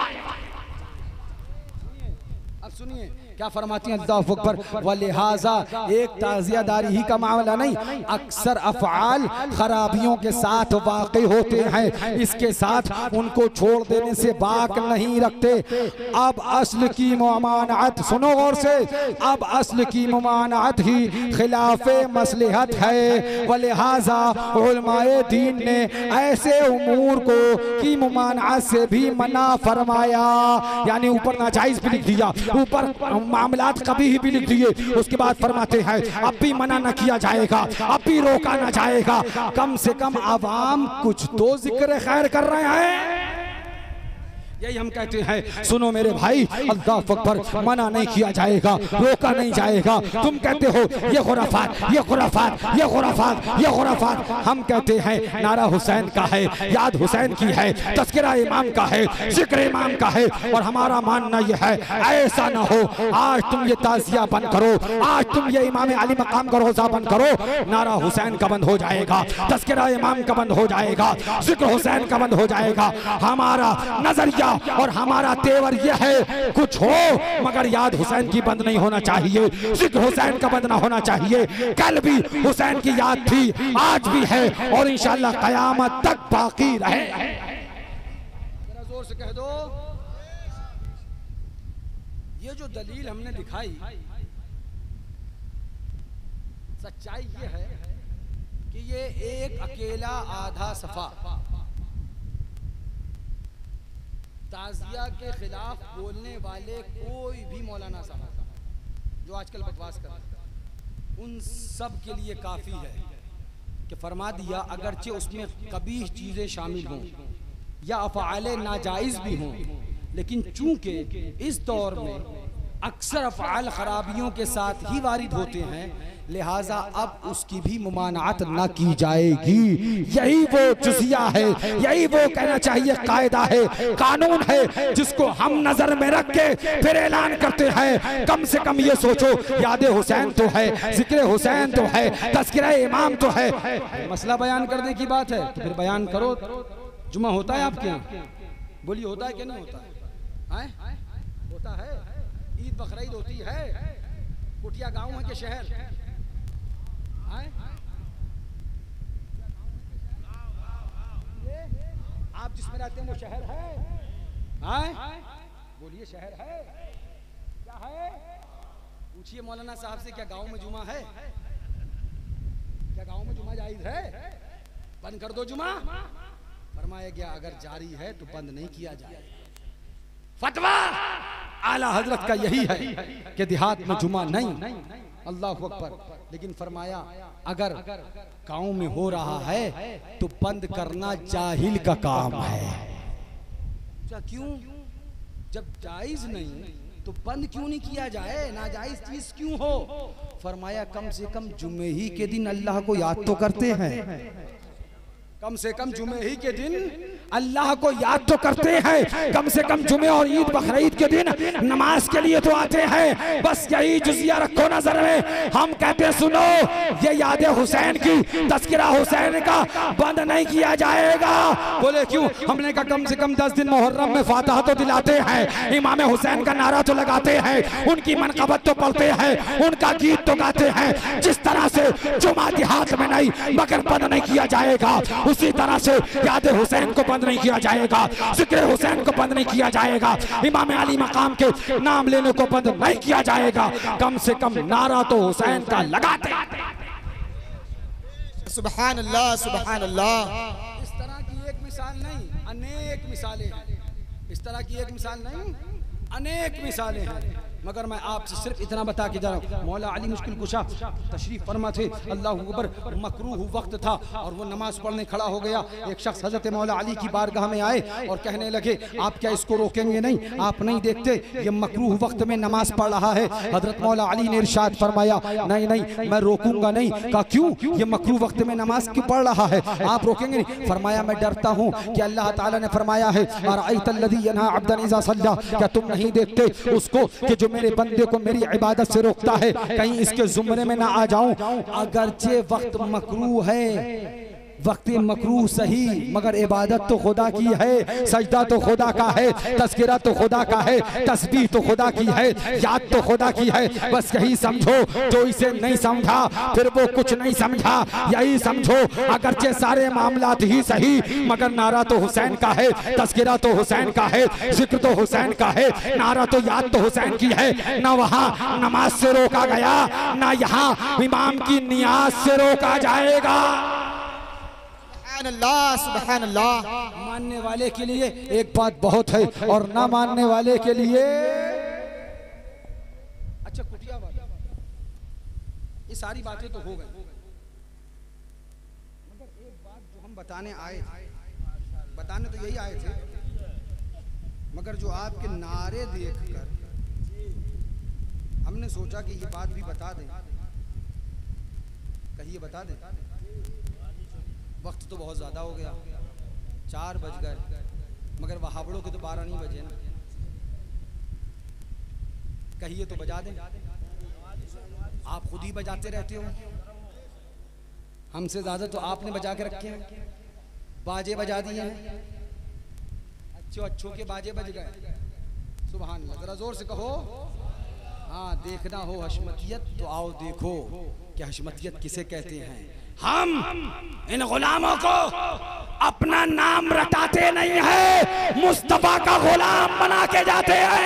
अब सुनिए क्या फरमाती हैं अल्लाहु अकबर। व लिहाजा एक ताज़ियादारी ही का मामला नहीं, अक्सर अफ़आल खराबियों के साथ वाक़ई होते हैं, इसके साथ उनको छोड़ देने से बाक नहीं रखते। अब असल की मुमानअत, सुनो गौर से, अब असल की मुमानअत ही खिलाफ़े मसलहत है। व लिहाजा उलमाए दीन ने ऐसे उमूर को की मुमानअत से भी मना फरमाया, यानी ऊपर नाजायज़ भी लिख दिया, ऊपर मामलात कभी भी लिख दिए, उसके बाद फरमाते हैं अब भी मना न किया जाएगा, अब भी रोका न जाएगा, कम से कम आवाम कुछ तो जिक्र खैर कर रहे हैं। यही हम कहते हैं, सुनो मेरे भाई, अल्लाहु अकबर, मना नहीं किया जाएगा, रोका नहीं जाएगा। तुम कहते हो ये खुराफात, ये खुराफात, ये खुराफात, ये खुराफात, हम कहते हैं नारा हुसैन का है, याद हुसैन की है, तज़किरा इमाम का है, जिक्र इमाम का है, और हमारा मानना ये है ऐसा ना हो आज तुम ये ताज़िया बंद करो, आज तुम ये इमाम अली मकाम का रोज़ा बंद करो, नारा हुसैन का बंद हो जाएगा, तज़किरा इमाम का बंद हो जाएगा, जिक्र हुसैन का बंद हो जाएगा। हमारा नजरिया और हमारा तेवर यह है, कुछ हो मगर याद हुसैन की बंद नहीं होना चाहिए, जिक्र हुसैन का बंद ना होना चाहिए। कल भी हुसैन की याद थी, आज भी है और इंशाअल्लाह क़यामत तक बाकी रहे। जरा जोर से कह दो, ये जो दलील हमने दिखाई, सच्चाई ये है कि ये एक अकेला आधा सफा ताज़िया के खिलाफ बोलने वाले कोई भी मौलाना साहब जो आजकल बकवास कर रहे हैं, उन सब के लिए काफ़ी है कि फरमा दिया, अगरचे उसमें कबीह चीज़ें शामिल हों या अफ़आले नाजायज़ भी हों, लेकिन चूंकि इस दौर में अक्सर अफ़आल खराबियों के साथ ही वारिद होते हैं, लिहाजा अब उसकी भी मुमानअत न की जाएगी। यही वो जुज़िया है, यही वो कहना चाहिए कायदा है, कानून है, जिसको हम नजर में रख के फिर ऐलान करते हैं। कम से कम ये सोचो, याद हुसैन तो है, जिक्र हुसैन तो है, तज़किरा इमाम तो है, मसला बयान करने की बात है तो फिर बयान करो। जुमा होता है आपके यहाँ? बोलिए होता है कि नहीं होता है? होता है। ईद बकरीद होती है, कुटिया गांव है कि शहर? आप जिसमें रहते हैं वो शहर है? बोलिए शहर है? क्या है? पूछिए मौलाना साहब से, क्या गांव में जुमा है? क्या गांव में जुमा जायज़ है? बंद कर दो जुमा। फरमाया गया अगर जारी है तो बंद नहीं किया जाए। फतवा आला हजरत का यही है कि देहात में जुमा नहीं। अल्लाहु अकबर। लेकिन फरमाया अगर गांव में हो रहा है तो बंद करना जाहिल का काम है। क्यों? जब जायज नहीं तो बंद क्यों नहीं किया जाए? नाजायज चीज क्यों हो? फरमाया कम से कम जुमे ही के दिन अल्लाह को याद तो करते हैं, कम से कम जुमे ही के दिन अल्लाह को याद तो करते हैं, कम से कम जुमे और ईद बकरीद के दिन नमाज के लिए तो आते हैं। बस यही जुजिया रखो नजर में। हम कहते हैं सुनो, ये याद हुसैन की, तज़किरा हुसैन का बंद नहीं किया जाएगा। बोले क्यों? हमने कहा कम से कम 10 दिन मुहर्रम में फातिहा तो दिलाते हैं, इमाम हुसैन का नारा तो लगाते हैं, उनकी मनक़बत तो पढ़ते हैं, उनका गीत तो गाते हैं। जिस तरह से जुमा देहात में नहीं मगर बंद नहीं किया जाएगा, उसी तरह से याद हुसैन को बंद नहीं किया जाएगा, जिक्र हुसैन को बंद नहीं किया जाएगा, इमाम अली मकाम के नाम लेने को बंद नहीं किया जाएगा। कम से कम नारा तो हुसैन का लगाते। सुभान अल्लाह, सुभान अल्लाह। इस तरह की एक मिसाल नहीं, अनेक मिसालें हैं। इस तरह की एक मिसाल नहीं, अनेक मिसालें हैं। मगर मैं आपसे सिर्फ इतना बता के जा रहा हूँ, मौला अली मुश्किल कुशा तशरीफ फरमा थे, अल्लाह अकबर, मकरूह वक्त था और वो नमाज पढ़ने खड़ा हो गया। एक शख्स हजरत मौला अली की बारगाह में आए और कहने लगे, आप क्या इसको रोकेंगे? नहीं, आप नहीं देखते ये मकरूह वक्त में नमाज पढ़ रहा है। हजरत मौला अली ने इरशाद फरमाया, नहीं नहीं मैं रोकूंगा नहीं। कहा क्यों? ये मकरूह वक्त में नमाज क्यों पढ़ रहा है, आप रोकेंगे नहीं? फरमाया मैं डरता हूँ कि अल्लाह ताला ने फरमाया है, अरअयतल्लज़ी यनहा अब्दन इज़ा सल्ला, क्या तुम नहीं देखते उसको कि जो मेरे बंदे को मेरी इबादत से रोकता है, कहीं इसके जुमरे में ना आ जाऊं। अगरचे वक्त मकरूह है, वक्त मकरूह सही, मगर इबादत तो खुदा की है, सजदा तो खुदा का है, तज़किरा तो खुदा का है, तस्बीह तो खुदा की है, याद तो खुदा की है। बस यही समझो, जो इसे नहीं समझा फिर वो कुछ नहीं समझा। यही समझो, अगरचे सारे मामलात ही सही, मगर नारा तो हुसैन का है, तज़किरा तो हुसैन का है, जिक्र तो हुसैन का है, नारा तो याद तो हुसैन की है। ना वहाँ नमाज से रोका गया, ना यहाँ इमाम की नियाज से रोका जाएगा। अल्लाह सुभान अल्लाह। मानने वाले के लिए एक बात बहुत है और ना मानने वाले के लिए अच्छा कुटिया वाला। ये सारी बातें तो हो गई, मगर एक बात जो हम बताने तो यही आए थे, मगर जो आपके नारे देखकर हमने सोचा कि ये बात भी बता दें। कहिए बता दें। वक्त तो बहुत ज़्यादा हो गया, 4 बज गए, मगर वहाबड़ों के तो 12 नहीं बजे ना। कहिए तो बजा दें। आप खुद ही बजाते रहते हो, हमसे ज़्यादा तो आपने बजा के रखे हैं, बाजे बजा दिए हैं, अच्छों के बाजे बज गए। सुभान अल्लाह, ज़रा जोर से कहो। हाँ, देखना हो हशमतियत तो आओ देखो कि हशमतियत किसे कहते हैं। हम इन गुलामों को अपना नाम रटाते नहीं है, मुस्तफा का गुलाम बना के जाते हैं।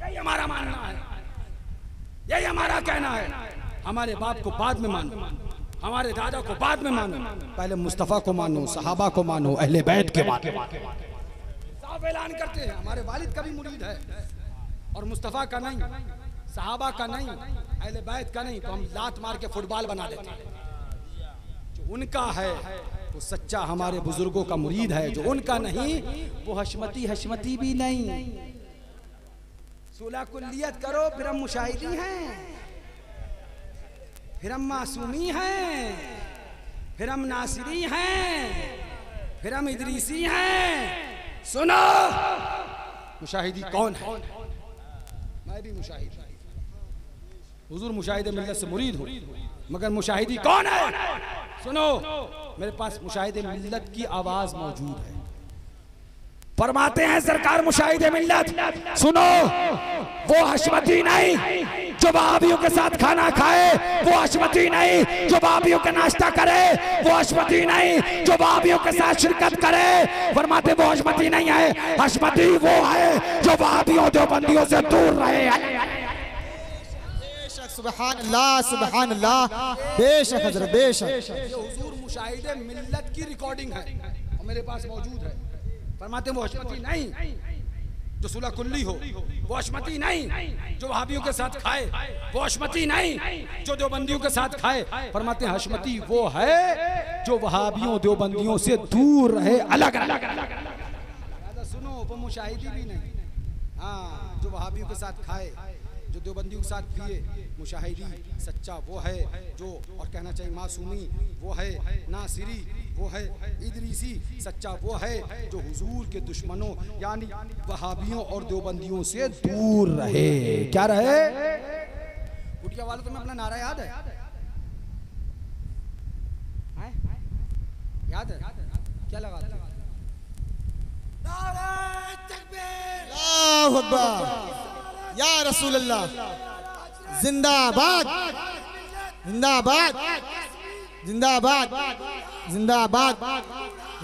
यही हमारा मानना है, यही हमारा कहना है। हमारे बाप को बाद में मानो, हमारे दादा को बाद में मानो, पहले मुस्तफा को मानो, सहाबा को मानो, अहले बैत के बाद। साफ ऐलान करते हैं, हमारे वालिद का भी मुरीद है और मुस्तफा का नहीं, सहाबा का नहीं, अहले बैत का नहीं, तो हम लात मार के फुटबॉल बना देते हैं। जो उनका है वो सच्चा हमारे बुजुर्गों का मुरीद है, जो उनका नहीं वो हशमती भी नहीं। सुलह कुल्लियत करो, फिर हम मुशाहिदी हैं, फिर हम मासूमी हैं, फिर हम नासिरी हैं, फिर हम इदरीसी हैं। सुनो, मुशाहिदी कौन है? मैं भी मुशाहिद, हुजूर मुशाहिद मिल्लत से मुरीद हूँ, मगर मुशाहिदी कौन है? सुनो, मेरे पास मुशाहिद मिल्लत की आवाज मौजूद है। फरमाते हैं सरकार मुशाहिद मिल्लत, सुनो, वो हशमती नहीं जो वहाबियों के साथ खाना खाए, वो हशमती नहीं जो वहाबियों का नाश्ता करे, वो हशमती नहीं जो वहाबियों के साथ शिरकत करे। फरमाते वो हशमती नहीं है, हशमती वो है जो वहाबियों देवबंदियों से दूर रहे। सुभान अल्लाह, सुभान अल्लाह, बेशक हज़रत, बेशक। ये हुजूर मुशाहिद मिल्लत की रिकॉर्डिंग है और मेरे पास मौजूद है। फरमाते वो हशमती नहीं जो सुलह कुल्ली हो, वो हशमती नहीं जो वहाबियों के साथ खाए, वो हशमती नहीं जो देवबंदियों के साथ खाए। फरमाते हशमती वो है जो वहाबियों देवबंदियों से दूर रहे, अलग अलग। सुनो, वो मुशाहिदी भी नहीं, हाँ, जो वहाबियों के साथ खाए, जो देवबंदियों के साथ पिए। मुशाहिदी सच्चा वो है जो, और कहना चाहिए मासूमी वो है, नासिरी वो है, इदरीसी सच्चा वो है जो हुजूर के दुश्मनों यानी वहाबियों और देवबंदियों से दूर रहे। क्या रहे? कुटिया वालों, तुम्हें अपना नारा याद है? याद है? क्या लगा? अल्लाहु अकबर, या रसूल अल्लाह, जिंदाबाद, जिंदाबाद, जिंदाबाद, जिंदाबाद,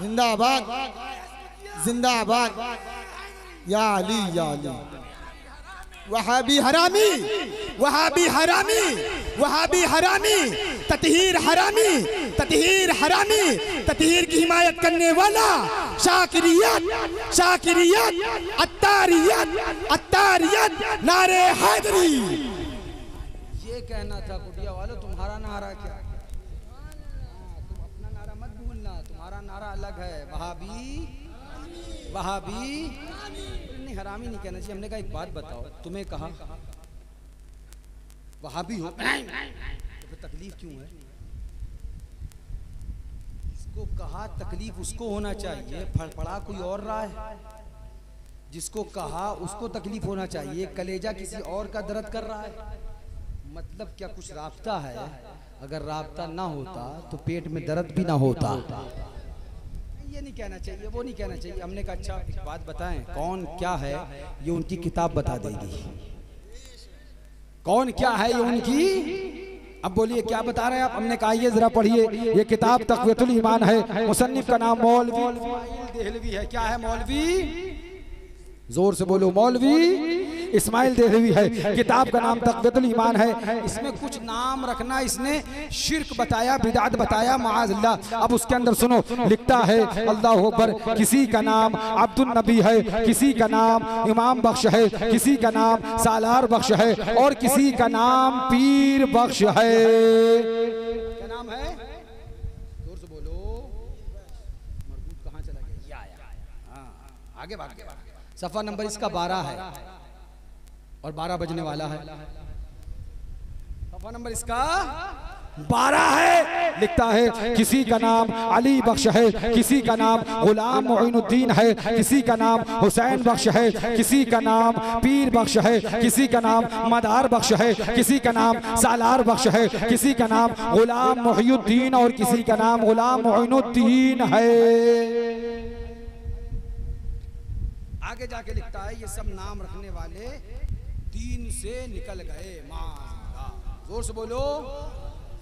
जिंदाबाद, जिंदाबाद, या अली, या अली। वहाबी हरामी, वहाबी हरामी, वहाबी हरामी, ततहीर हरामी, ततहीर हरामी, ततहीर की हिमायत करने वाला, शाकिरियत शाकिरियत, अत्तारियत अत्तारियत, नारे हैदरी। ये कहना था कुटिया वालों, तुम्हारा नारा क्या? तुम अपना नारा मत भूलना, तुम्हारा नारा अलग है, वहाबी वहाबी नहीं, हरामी नहीं कहना चाहिए। हमने कहा एक बात बताओ, तुम्हें कहा वहाबी हो तो फिर तकलीफ क्यों है? जिसको कहा तकलीफ उसको होना चाहिए, फड़फड़ा कोई और रहा है। जिसको कहा उसको तकलीफ होना चाहिए, कलेजा किसी और का दर्द कर रहा है। मतलब क्या कुछ राब्ता है? अगर राब्ता ना होता तो पेट में दर्द भी ना होता। ये नहीं कहना चाहिए, वो नहीं कहना चाहिए। हमने कहा अच्छा एक बात बताएं, कौन क्या है ये उनकी किताब बता देगी। कौन क्या है ये उनकी, अब बोलिए क्या बता रहे हैं आप? हमने कहा ये जरा पढ़िए, ये किताब तक़वियतुल ईमान है, मुसन्निफ का नाम मौलवी इस्माइल देहलवी है। क्या है मौलवी? जोर से बोलो, मौलवी इस्माइल देहलवी है। किताब का नाम तक़वियतुल ईमान है। इसमें कुछ नाम रखना, इसने शिर्क बताया, बिदात बताया, माअज़ल्लाह। अब उसके अंदर सुनो, लिखता है अल्लाहु अकबर, किसी का नाम अब्दुल नबी है, किसी का नाम इमाम बख्श है, किसी का नाम सालार बख्श है, और किसी का नाम पीर बख्श है। क्या नाम है? जोर से बोलो। मरबूत कहाँ चला गया? हाँ, आगे भाग गया। सफा नंबर इसका 12 है और 12 बजने वाला है। सफा नंबर इसका 12 है। लिखता है किसी का नाम अली बख्श है, किसी का नाम गुलाम मोइनुद्दीन है, किसी का नाम हुसैन बख्श है, किसी का नाम पीर बख्श है, किसी का नाम मदार बख्श है, किसी का नाम सालार बख्श है, किसी का नाम गुलाम मोहिउद्दीन और किसी का नाम गुलाम मोइनुद्दीन है। आगे जाके लिखता है ये सब नाम रखने वाले दीन से निकल गए। जोर से बोलो।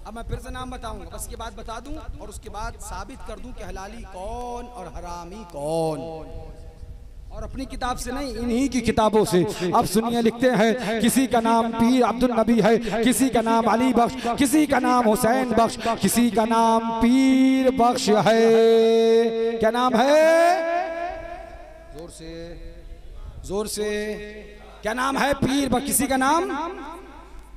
अब मैं फिर से नाम बताऊंगा, बस के बाद बता दूं और उसके बाद साबित कर दूं कि हलाली कौन और हरामी कौन, और अपनी किताब से नहीं, इन्हीं की किताबों से। अब सुनिए, लिखते हैं किसी का नाम पीर अब्दुल नबी है, किसी का नाम अली बख्श, किसी का नाम हुसैन बख्श, किसी का नाम पीर बख्श है। क्या नाम है? जोर से क्या नाम है? पीर बख्श। किसी का नाम,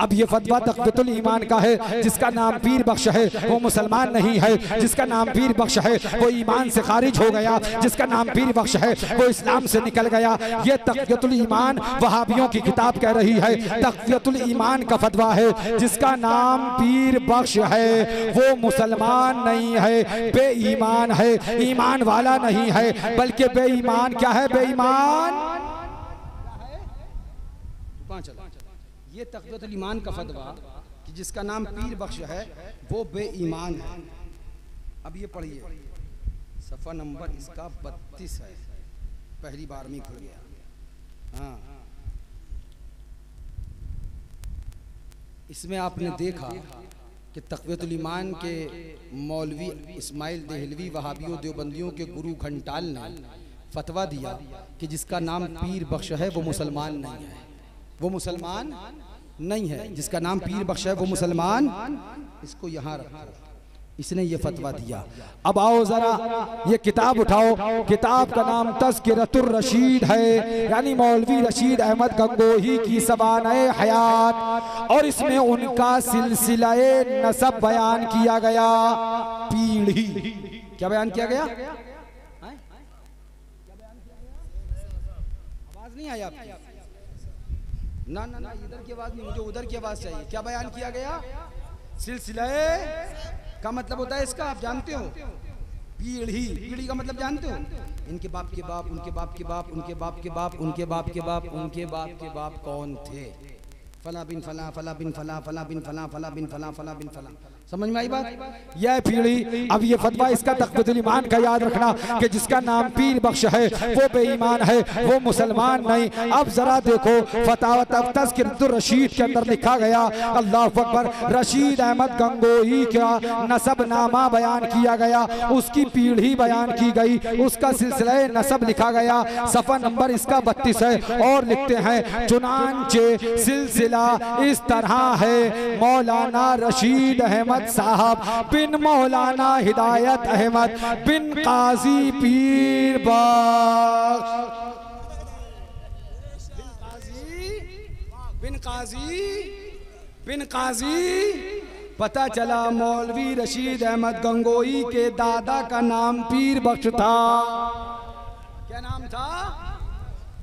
अब ये फतवा तक़वियतुल ईमान का है। जिसका नाम पीर बख्श है वो मुसलमान नहीं है, जिसका नाम पीर बख्श है वो ईमान से खारिज हो गया, जिसका नाम पीर बख्श है वो इस्लाम से निकल गया। ये तक़वियतुल ईमान वहाबियों की किताब कह रही है। तक़वियतुल ईमान का फतवा है, जिसका नाम पीर बख्श है वो मुसलमान नहीं है, बेईमान है, ईमान वाला नहीं है, बल्कि बेईमान। क्या है? बेईमान। ये तक़वियतुल ईमान का फतवा कि जिसका नाम पीर बख्श है वो बेईमान है। अब ये पढ़िए, सफ़ा नंबर इसका 32 है, पहली बार में खुल गया। हाँ, इसमें आपने देखा कि तक़वियतुल ईमान के मौलवी इस्माइल देहलवी वहाबियों देवबंदियों के गुरु घंटाल ने फतवा दिया कि जिसका नाम पीर बख्श है वो मुसलमान नहीं है, वो मुसलमान नहीं है। जिसका नाम पीर बख्श है वो मुसलमान। इसको यहाँ रखो, इसने ये फतवा दिया। अब आओ जरा ये किताब उठाओ। किताब का नाम तज़किरतुर रशीद है, यानी मौलवी रशीद अहमद गंगोही की सबानाए हयात, और इसमें उनका सिलसिलाए नसब बयान किया गया। पीढ़ी क्या बयान किया गया? आवाज नहीं आई आपकी? ना ना ना, इधर की आवाज नहीं, मुझे उधर की आवाज चाहिए। क्या बयान किया गया? सिलसिलाए का मतलब होता है इसका, आप जानते हो, पीढ़ी। पीढ़ी का मतलब जानते हो? इनके बाप के बाप, उनके बाप के बाप, उनके बाप के बाप, उनके बाप के बाप, उनके बाप के बाप कौन थे? फला बिन फला, फला बिन फला, फला बिन फला, फला बिन फला, फला बिन फला। समझ में आई बात? यह पीढ़ी। अब ये फतवा इसका तक़वियतुल ईमान का याद रखना कि जिसका नाम पीर बख्श है वो बेईमान है, वो मुसलमान नहीं। अब जरा देखो फतवा तज़किरतुर रशीद के अंदर लिखा गया, अल्लाह अकबर, रशीद अहमद गंगोही का नसब नामा बयान किया गया, उसकी पीढ़ी बयान की गई, उसका सिलसिला नसब लिखा गया। सफ़ा नंबर इसका 32 है। और लिखते हैं चुनांचे सिलसिला सिलसिला इस तरह है। मौलाना रशीद अहमद साहब बिन मौलाना हिदायत अहमद बिन काजी पीर बख्श बिन काजी। पता चला मौलवी रशीद अहमद गंगोही के दादा का नाम पीर बख्श था। क्या नाम था?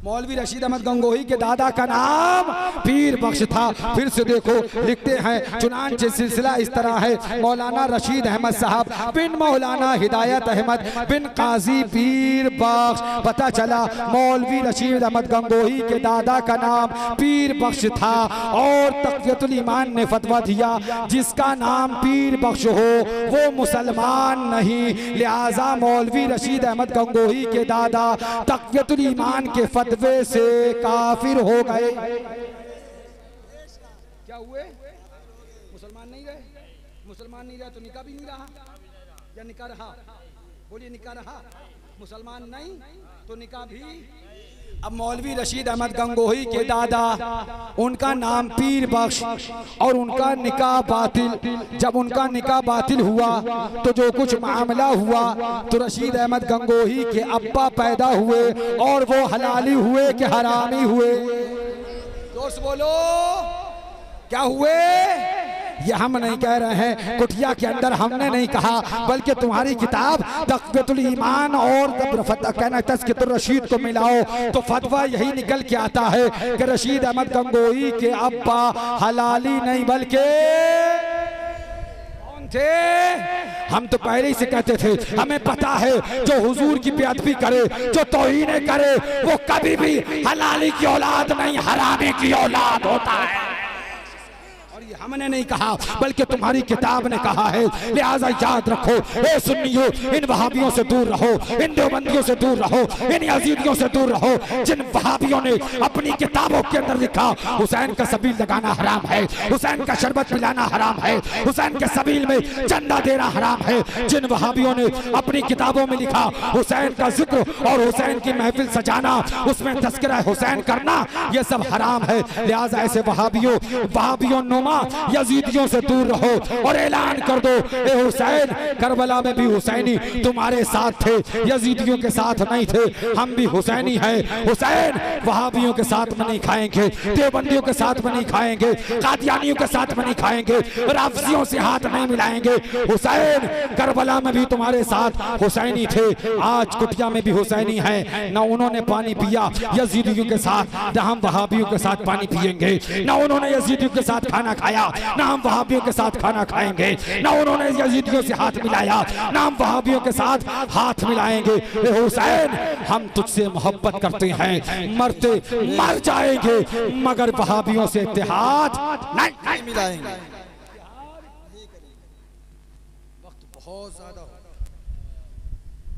मौलवी रशीद अहमद गंगोही के दादा का नाम पीर बख्श था। फिर से देखो लिखते हैं, चुनांचे सिलसिला इस तरह है। मौलाना रशीद अहमद साहब बिन मौलाना हिदायत अहमद बिन काजी पीर बख्श। पता चला मौलवी रशीद अहमद गंगोही के दादा का नाम पीर बख्श था। और तक़वियतुल ईमान ने फतवा दिया जिसका नाम पीर बख्श हो वो मुसलमान नहीं, लिहाजा मौलवी रशीद अहमद गंगोही के दादा तक़वियतुल ईमान के फतवे से काफिर हो गए। क्या हुए? मुसलमान नहीं रहे। मुसलमान नहीं रहे तो निकाह भी नहीं रहा या निकाह रहा? बोलिए निकाह रहा। मुसलमान नहीं तो निकाह भी। अब मौलवी रशीद अहमद गंगोही के दादा उनका नाम पीर बख्श और उनका निकाह बातिल। जब उनका निकाह बातिल हुआ तो जो कुछ मामला हुआ तो रशीद अहमद गंगोही के अब्बा पैदा हुए और वो हलाली हुए कि हरामी हुए? जोर से बोलो, क्या हुए? ये हम नहीं कह रहे हैं, कुटिया के अंदर हमने नहीं कहा, बल्कि तुम्हारी किताब तक़वियतुल ईमान और कहना तज़कियतुर रशीद को मिलाओ तो फतवा यही निकल के आता है कि रशीद अहमद गंगोही के अब्बा हलाली नहीं बल्कि कौन थे? हम तो पहले ही से कहते थे, हमें पता है जो हुजूर की बेअदबी करे, जो तौहीन करे, वो कभी भी हलाली की औलाद नहीं हरामी की औलाद होता है। हमने नहीं कहा बल्कि तुम्हारी किताब ने कहा है। लिहाजा याद रखो, ए सुन्नियों, इन वहाबियों से दूर रहो, इन देवबंदियों से दूर रहो, इन यजीदियों से दूर रहो जिन वहाबियों ने अपनी किताबों के अंदर लिखा हुसैन का सबील लगाना हराम है, हुसैन का शरबत पिलाना हराम है, हुसैन के सबील में चंदा देना हराम है। जिन वहाबियों ने अपनी किताबों में लिखा हुसैन का जिक्र और हुसैन की महफिल सजाना, उसमें तज़किरा हुसैन करना, ये सब हराम है। लिहाजा ऐसे वहाबियों नुमा यजीदियों से दूर रहो और ऐलान कर दो, ए हुसैन, करबला में भी हुसैनी तुम्हारे साथ थे, यजीदियों के साथ नहीं थे, हम भी हुसैनी हैं। हुसैन वहाबियों के साथ में नहीं खाएंगे, देवबंदियों के साथ में नहीं खाएंगे, कादियानियों के साथ में नहीं खाएंगे, राफिजियों से हाथ नहीं मिलाएंगे। हुसैन करबला में भी तुम्हारे साथ हुसैनी थे, आज कुटिया में भी हुसैनी है। न उन्होंने पानी पिया यजीदियों के साथ, न हम वहाबियों के साथ पानी पिएंगे। न उन्होंने यजीदियों के साथ खाना खाया, ना हम वहाबियों के साथ खाना खाएंगे। ना उन्होंने यजीदियों से हाथ मिलाया, ना हम वहाबियों के साथ हाथ मिलाएंगे। हुसैन, हम तुझसे मोहब्बत करते हैं, मरते मर जाएंगे मगर वहाबियों से इत्तेहाद नहीं मिलाएंगे। वक्त बहुत ज्यादा हो,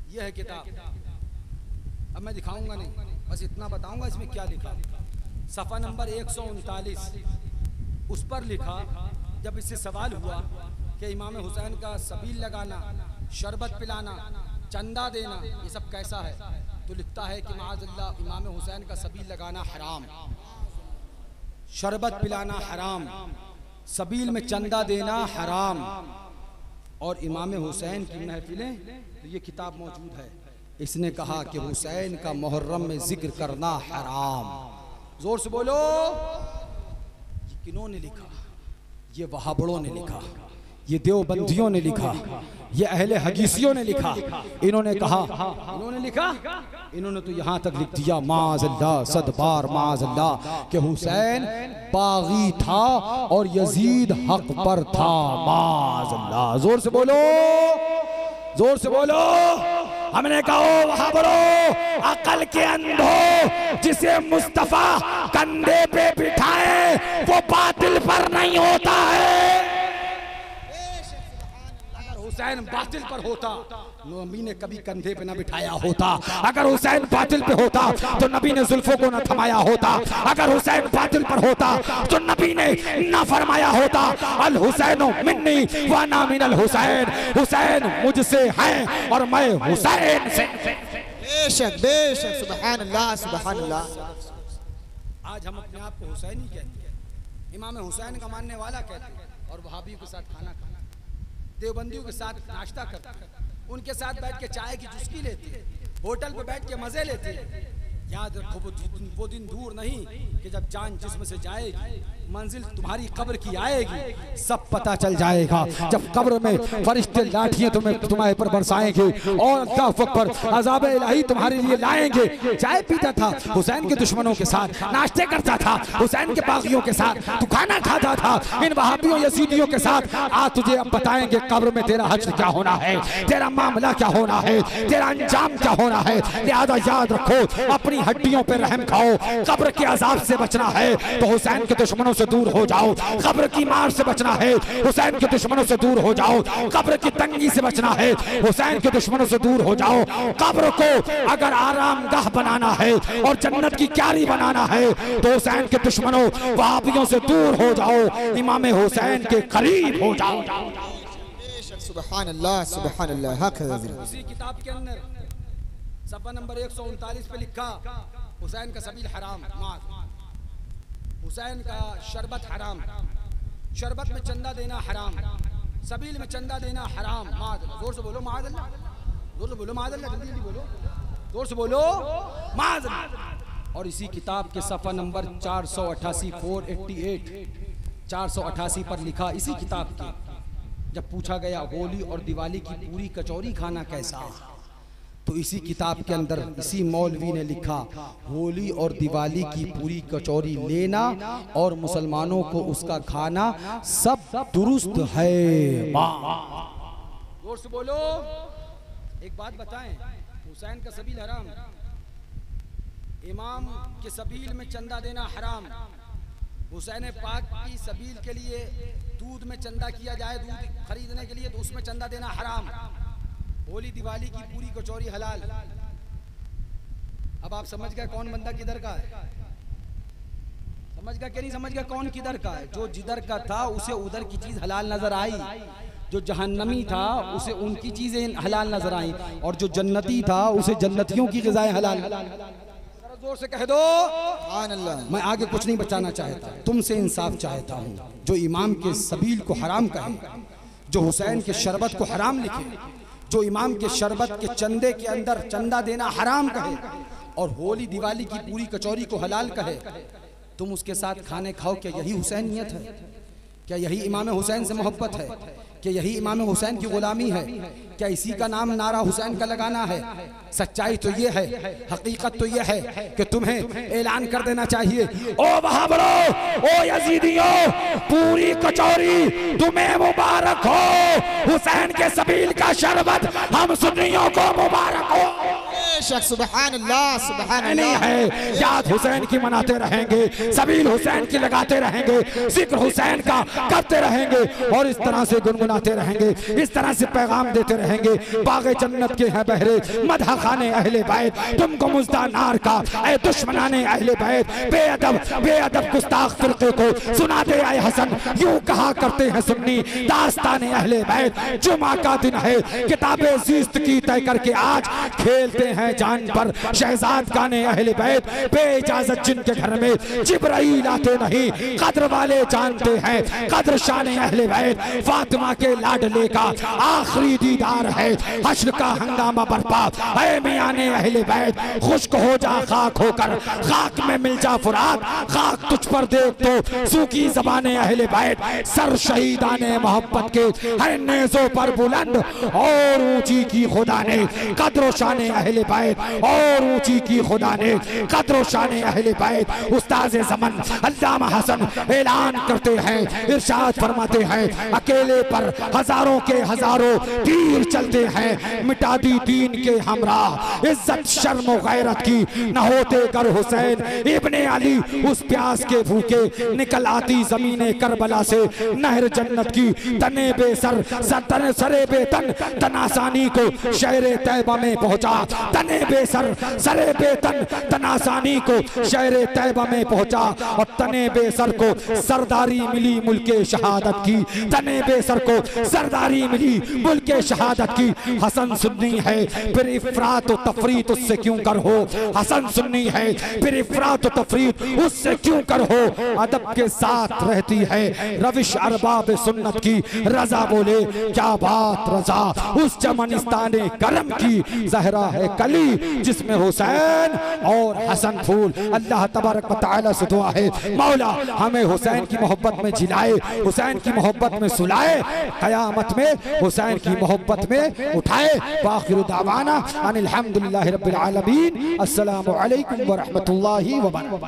यह है किताब। अब मैं दिखाऊंगा नहीं, बस इतना बताऊंगा इसमें क्या लिखा। सफा नंबर 139 उस पर लिखा, जब इससे सवाल हुआ कि इमाम हुसैन का सबील लगाना, शरबत पिलाना, चंदा देना, ये सब कैसा है, तो लिखता है कि माअज़ल्लाह इमाम हुसैन का सबील लगाना हराम, शरबत पिलाना हराम, सबील में चंदा देना हराम, और इमाम हुसैन की महफिलें, तो ये किताब मौजूद है। इसने कहा कि हुसैन का मुहर्रम में जिक्र करना हराम। जोर से बोलो, किन्होंने लिखा? ये वहाबड़ों ने लिखा, ये देवबंदियों ने लिखा, ये अहले हदीसियों ने लिखा। इन्होंने कहा, इन्होंने लिखा, इन्होंने तो यहाँ तक लिख दिया माज़अल्लाह, सदबार माज़अल्लाह, कि हुसैन बागी था और यजीद हक पर था। माज़अल्लाह, जोर से बोलो, जोर से बोलो। हमने कहा वहाबरो, अकल के अंधो, जिसे मुस्तफा कंधे पे बिठाए वो बातिल पर नहीं होता है। अगर हुसैन बातिल पर होता नबी ने कभी कंधे पे न बिठाया होता। अगर हुसैन बातिल पे होता तो नबी ने जुल्फों को न थमाया होता। अगर हुसैन बातिल पर होता तो नबी ने न फरमाया होता, अल हुसैन मिन्नी व अना मिनल हुसैन, हुसैन मुझसे है और मैं हुसैन से। बेशक बेशक, सुभान अल्लाह सुभान अल्लाह। आज हम अपने आप को हुसैनी कहते हैं, इमाम हुसैन का मानने वाला कहते और वहाबियों के साथ खाना खाना, देवबंदियों के साथ नाश्ता करते, उनके साथ बैठ के चाय की चुस्की लेते, होटल पे बैठ के मजे लेते। याद रखो वो दिन दूर नहीं कि जब जान जिस्म से जाएगी, मंजिल तुम्हारी कब्र की आएगी, सब पता चल जाएगा। जब कब्र में फरिश्ते लाठियां तुम्हारे पर बरसाएंगे और अल्लाह पर अज़ाब इलाही तुम्हारे लिए लाएंगे। चाय पीता था हुसैन के दुश्मनों के साथ, नाश्ते करता था हुसैन के बागियों के साथ, तू खाना खाता था इन वहाबियों यजीदियों के साथ। आज तुझे अब बताएंगे कब्र में तेरा हश्र क्या होना है, तेरा मामला क्या होना है, तेरा अंजाम क्या होना है। लिहाजा याद रखो, अपनी हड्डियों पे रहम खाओ। कब्र के अजाब से बचना है तो हुसैन के दुश्मनों से दूर हो जाओ। कब्र की मार से बचना है, हुसैन के दुश्मनों से दूर हो जाओ। कब्र की तंगी से बचना है, हुसैन के दुश्मनों से दूर हो जाओ। कब्र को अगर आरामगाह बनाना है और जन्नत की क्यारी बनाना है तो हुसैन के दुश्मनों वहाबियों से दूर हो जाओ, इमाम हुसैन के करीब हो जाओ। सुभान अल्लाह, सुभान अल्लाह। उसी किताब के अंदर सफ़ा नंबर 139 पे लिखा, हुसैन का सबील हराम, हुसैन का शरबत हराम, शरबत में चंदा देना हराम, सबील में चंदा देना हराम। माज़अल्लाह, जोर से बोलो माज़अल्लाह, जोर से बोलो माज़अल्लाह, जल्दी जल्दी बोलो, जोर से बोलो माज़अल्लाह। और इसी किताब के सफ़ा नंबर 488 488 488 पर लिखा, इसी किताब के, जब पूछा गया होली और दिवाली की पूरी कचौरी खाना कैसा, तो इसी किताब के अंदर इसी मौलवी ने लिखा, होली और दिवाली की पूरी कचौरी लेना और मुसलमानों को उसका खाना सब दुरुस्त है। जोर से बोलो। एक बात बताएं, हुसैन का सबील हराम, इमाम के सबील में चंदा देना हराम, हुसैन पाक की सबील के लिए दूध में चंदा किया जाए, दूध खरीदने के लिए तो उसमें चंदा देना हराम, होली दिवाली की पूरी कचौरी हलाल। अब आप समझ गए कौन बंदा किधर का है, समझ गया कि नहीं समझ गया कौन किधर का है। जो जिधर का था उसे उधर की चीज हलाल नजर आई, जो जहन्नमी था उसे उनकी चीजें हलाल नजर आई, और जो जन्नती था उसे जन्नतियों की ग़िज़ाएं हलाल। जोर से कह दो अल्लाह। मैं आगे कुछ नहीं बचाना चाहता, तुमसे इंसाफ चाहता हूँ। जो इमाम के सबील को हराम कहे, जो हुसैन के शरबत को हराम लिखे, जो इमाम के शरबत के चंदे के अंदर चंदा देना हराम कहे और होली दिवाली की पूरी कचौरी को हलाल कहे, तुम उसके साथ खाने खाओ, क्या यही हुसैनियत है? क्या यही इमाम हुसैन से मोहब्बत है? क्या यही इमाम हुसैन की गुलामी है? क्या इसी का नाम नारा हुसैन का लगाना है? सच्चाई तो ये है, हकीकत तो ये है कि तुम्हें ऐलान कर देना चाहिए, ओ वहाबियों, ओ यजीदियों, पूरी कचौरी तुम्हें मुबारक हो, हुसैन के सबील का शरबत हम सुन्नियों को मुबारक हो। सुभान अल्लाह, सुभान नहीं है, याद हुसैन की मनाते रहेंगे, सबील हुसैन की लगाते रहेंगे, जिक्र हुसैन का करते रहेंगे और इस तरह से गुनगुनाते रहेंगे, इस तरह से पैगाम देते रहेंगे। बाग़े जन्नत के हैं बहरे, मदह खाने अहले बैत, तुमको मुज़्दा नार का ऐ दुश्मनाने अहले बैत, बेअदब गुस्ताख फिरके को सुना दे आए हसन, यूं कहा करते हैं सुन्नी दास्ताने अहले बैत। जुमा का दिन है, किताबे ज़ीस्त की तय करके आज खेलते हैं जान पर शहजाद गाने अहले बैत। बेइजाजत जिनके घर में जिब्राइल आते नहीं, कद्र वाले जानते हैं कद्र शाने अहले बैत। फातिमा के लाडले का आखिरी दीदार है, हश्र का हंगामा बर्पा ऐ मियाने अहले बैत। खुश्क हो जा खाक होकर, खाक में मिल जा फुरात, खाक तुझ पर देख तो सूखी ज़बाने अहले बैत। सर शहीदाने मोहब्बत के है नेज़ों पर बुलंद और ऊंची की खुदा ने कद्र शाने अहले बैत, और ऊंची की खुदा ने कद्र शाने अहले बैत। उस्ताद ज़मान अल्लामा हसन ऐलान करते हैं, इरशाद फरमाते हैं, अकेले पर हजारों के हजारों तीर चलते हैं, मिटा दी दीन के हमराह इज्जत शर्म गैरत की न होते कर हुसैन इब्ने अली। उस प्यास के भूखे निकल आती ज़मीने करबला से नहर जन्नत की, तने बेसर सरे बेतन तनासानी को शहरे तैबा में पहुंचा। तने बेसर सरे बेतन तनासानी को शहरे तैबा में पहुंचा और तने बेसर को सरदारी मिली मुल्के शहादत की, तने बेसर को सरदारी मिली मुल्के शहादत की। हसन सुन्नी है फिर इफरात व तफरीत उससे क्यों कर हो, हसन सुन्नी है फिर इफरात व तफरीत उससे क्यों कर हो। अदब के साथ रहती है रविश अरबाब सुन्नत की, रजा बोले क्या बात रजा उस चमनिस्ताने करम की। जहरा है कली जिसमें हुसैन और हसन फूल। अल्लाह तबारक व तआला से दुआ है मौला हमें हुसैन की मोहब्बत में जिलाए, हुसैन की मोहब्बत में सुलाए, क़यामत में हुसैन की मोहब्बत में उठाए। वाखिरु दावाना अनिल हम्दुलिल्लाहि रब्बिल आलमीन। अस्सलामु अलैकुम व रहमतुल्लाहि व बरकातहू।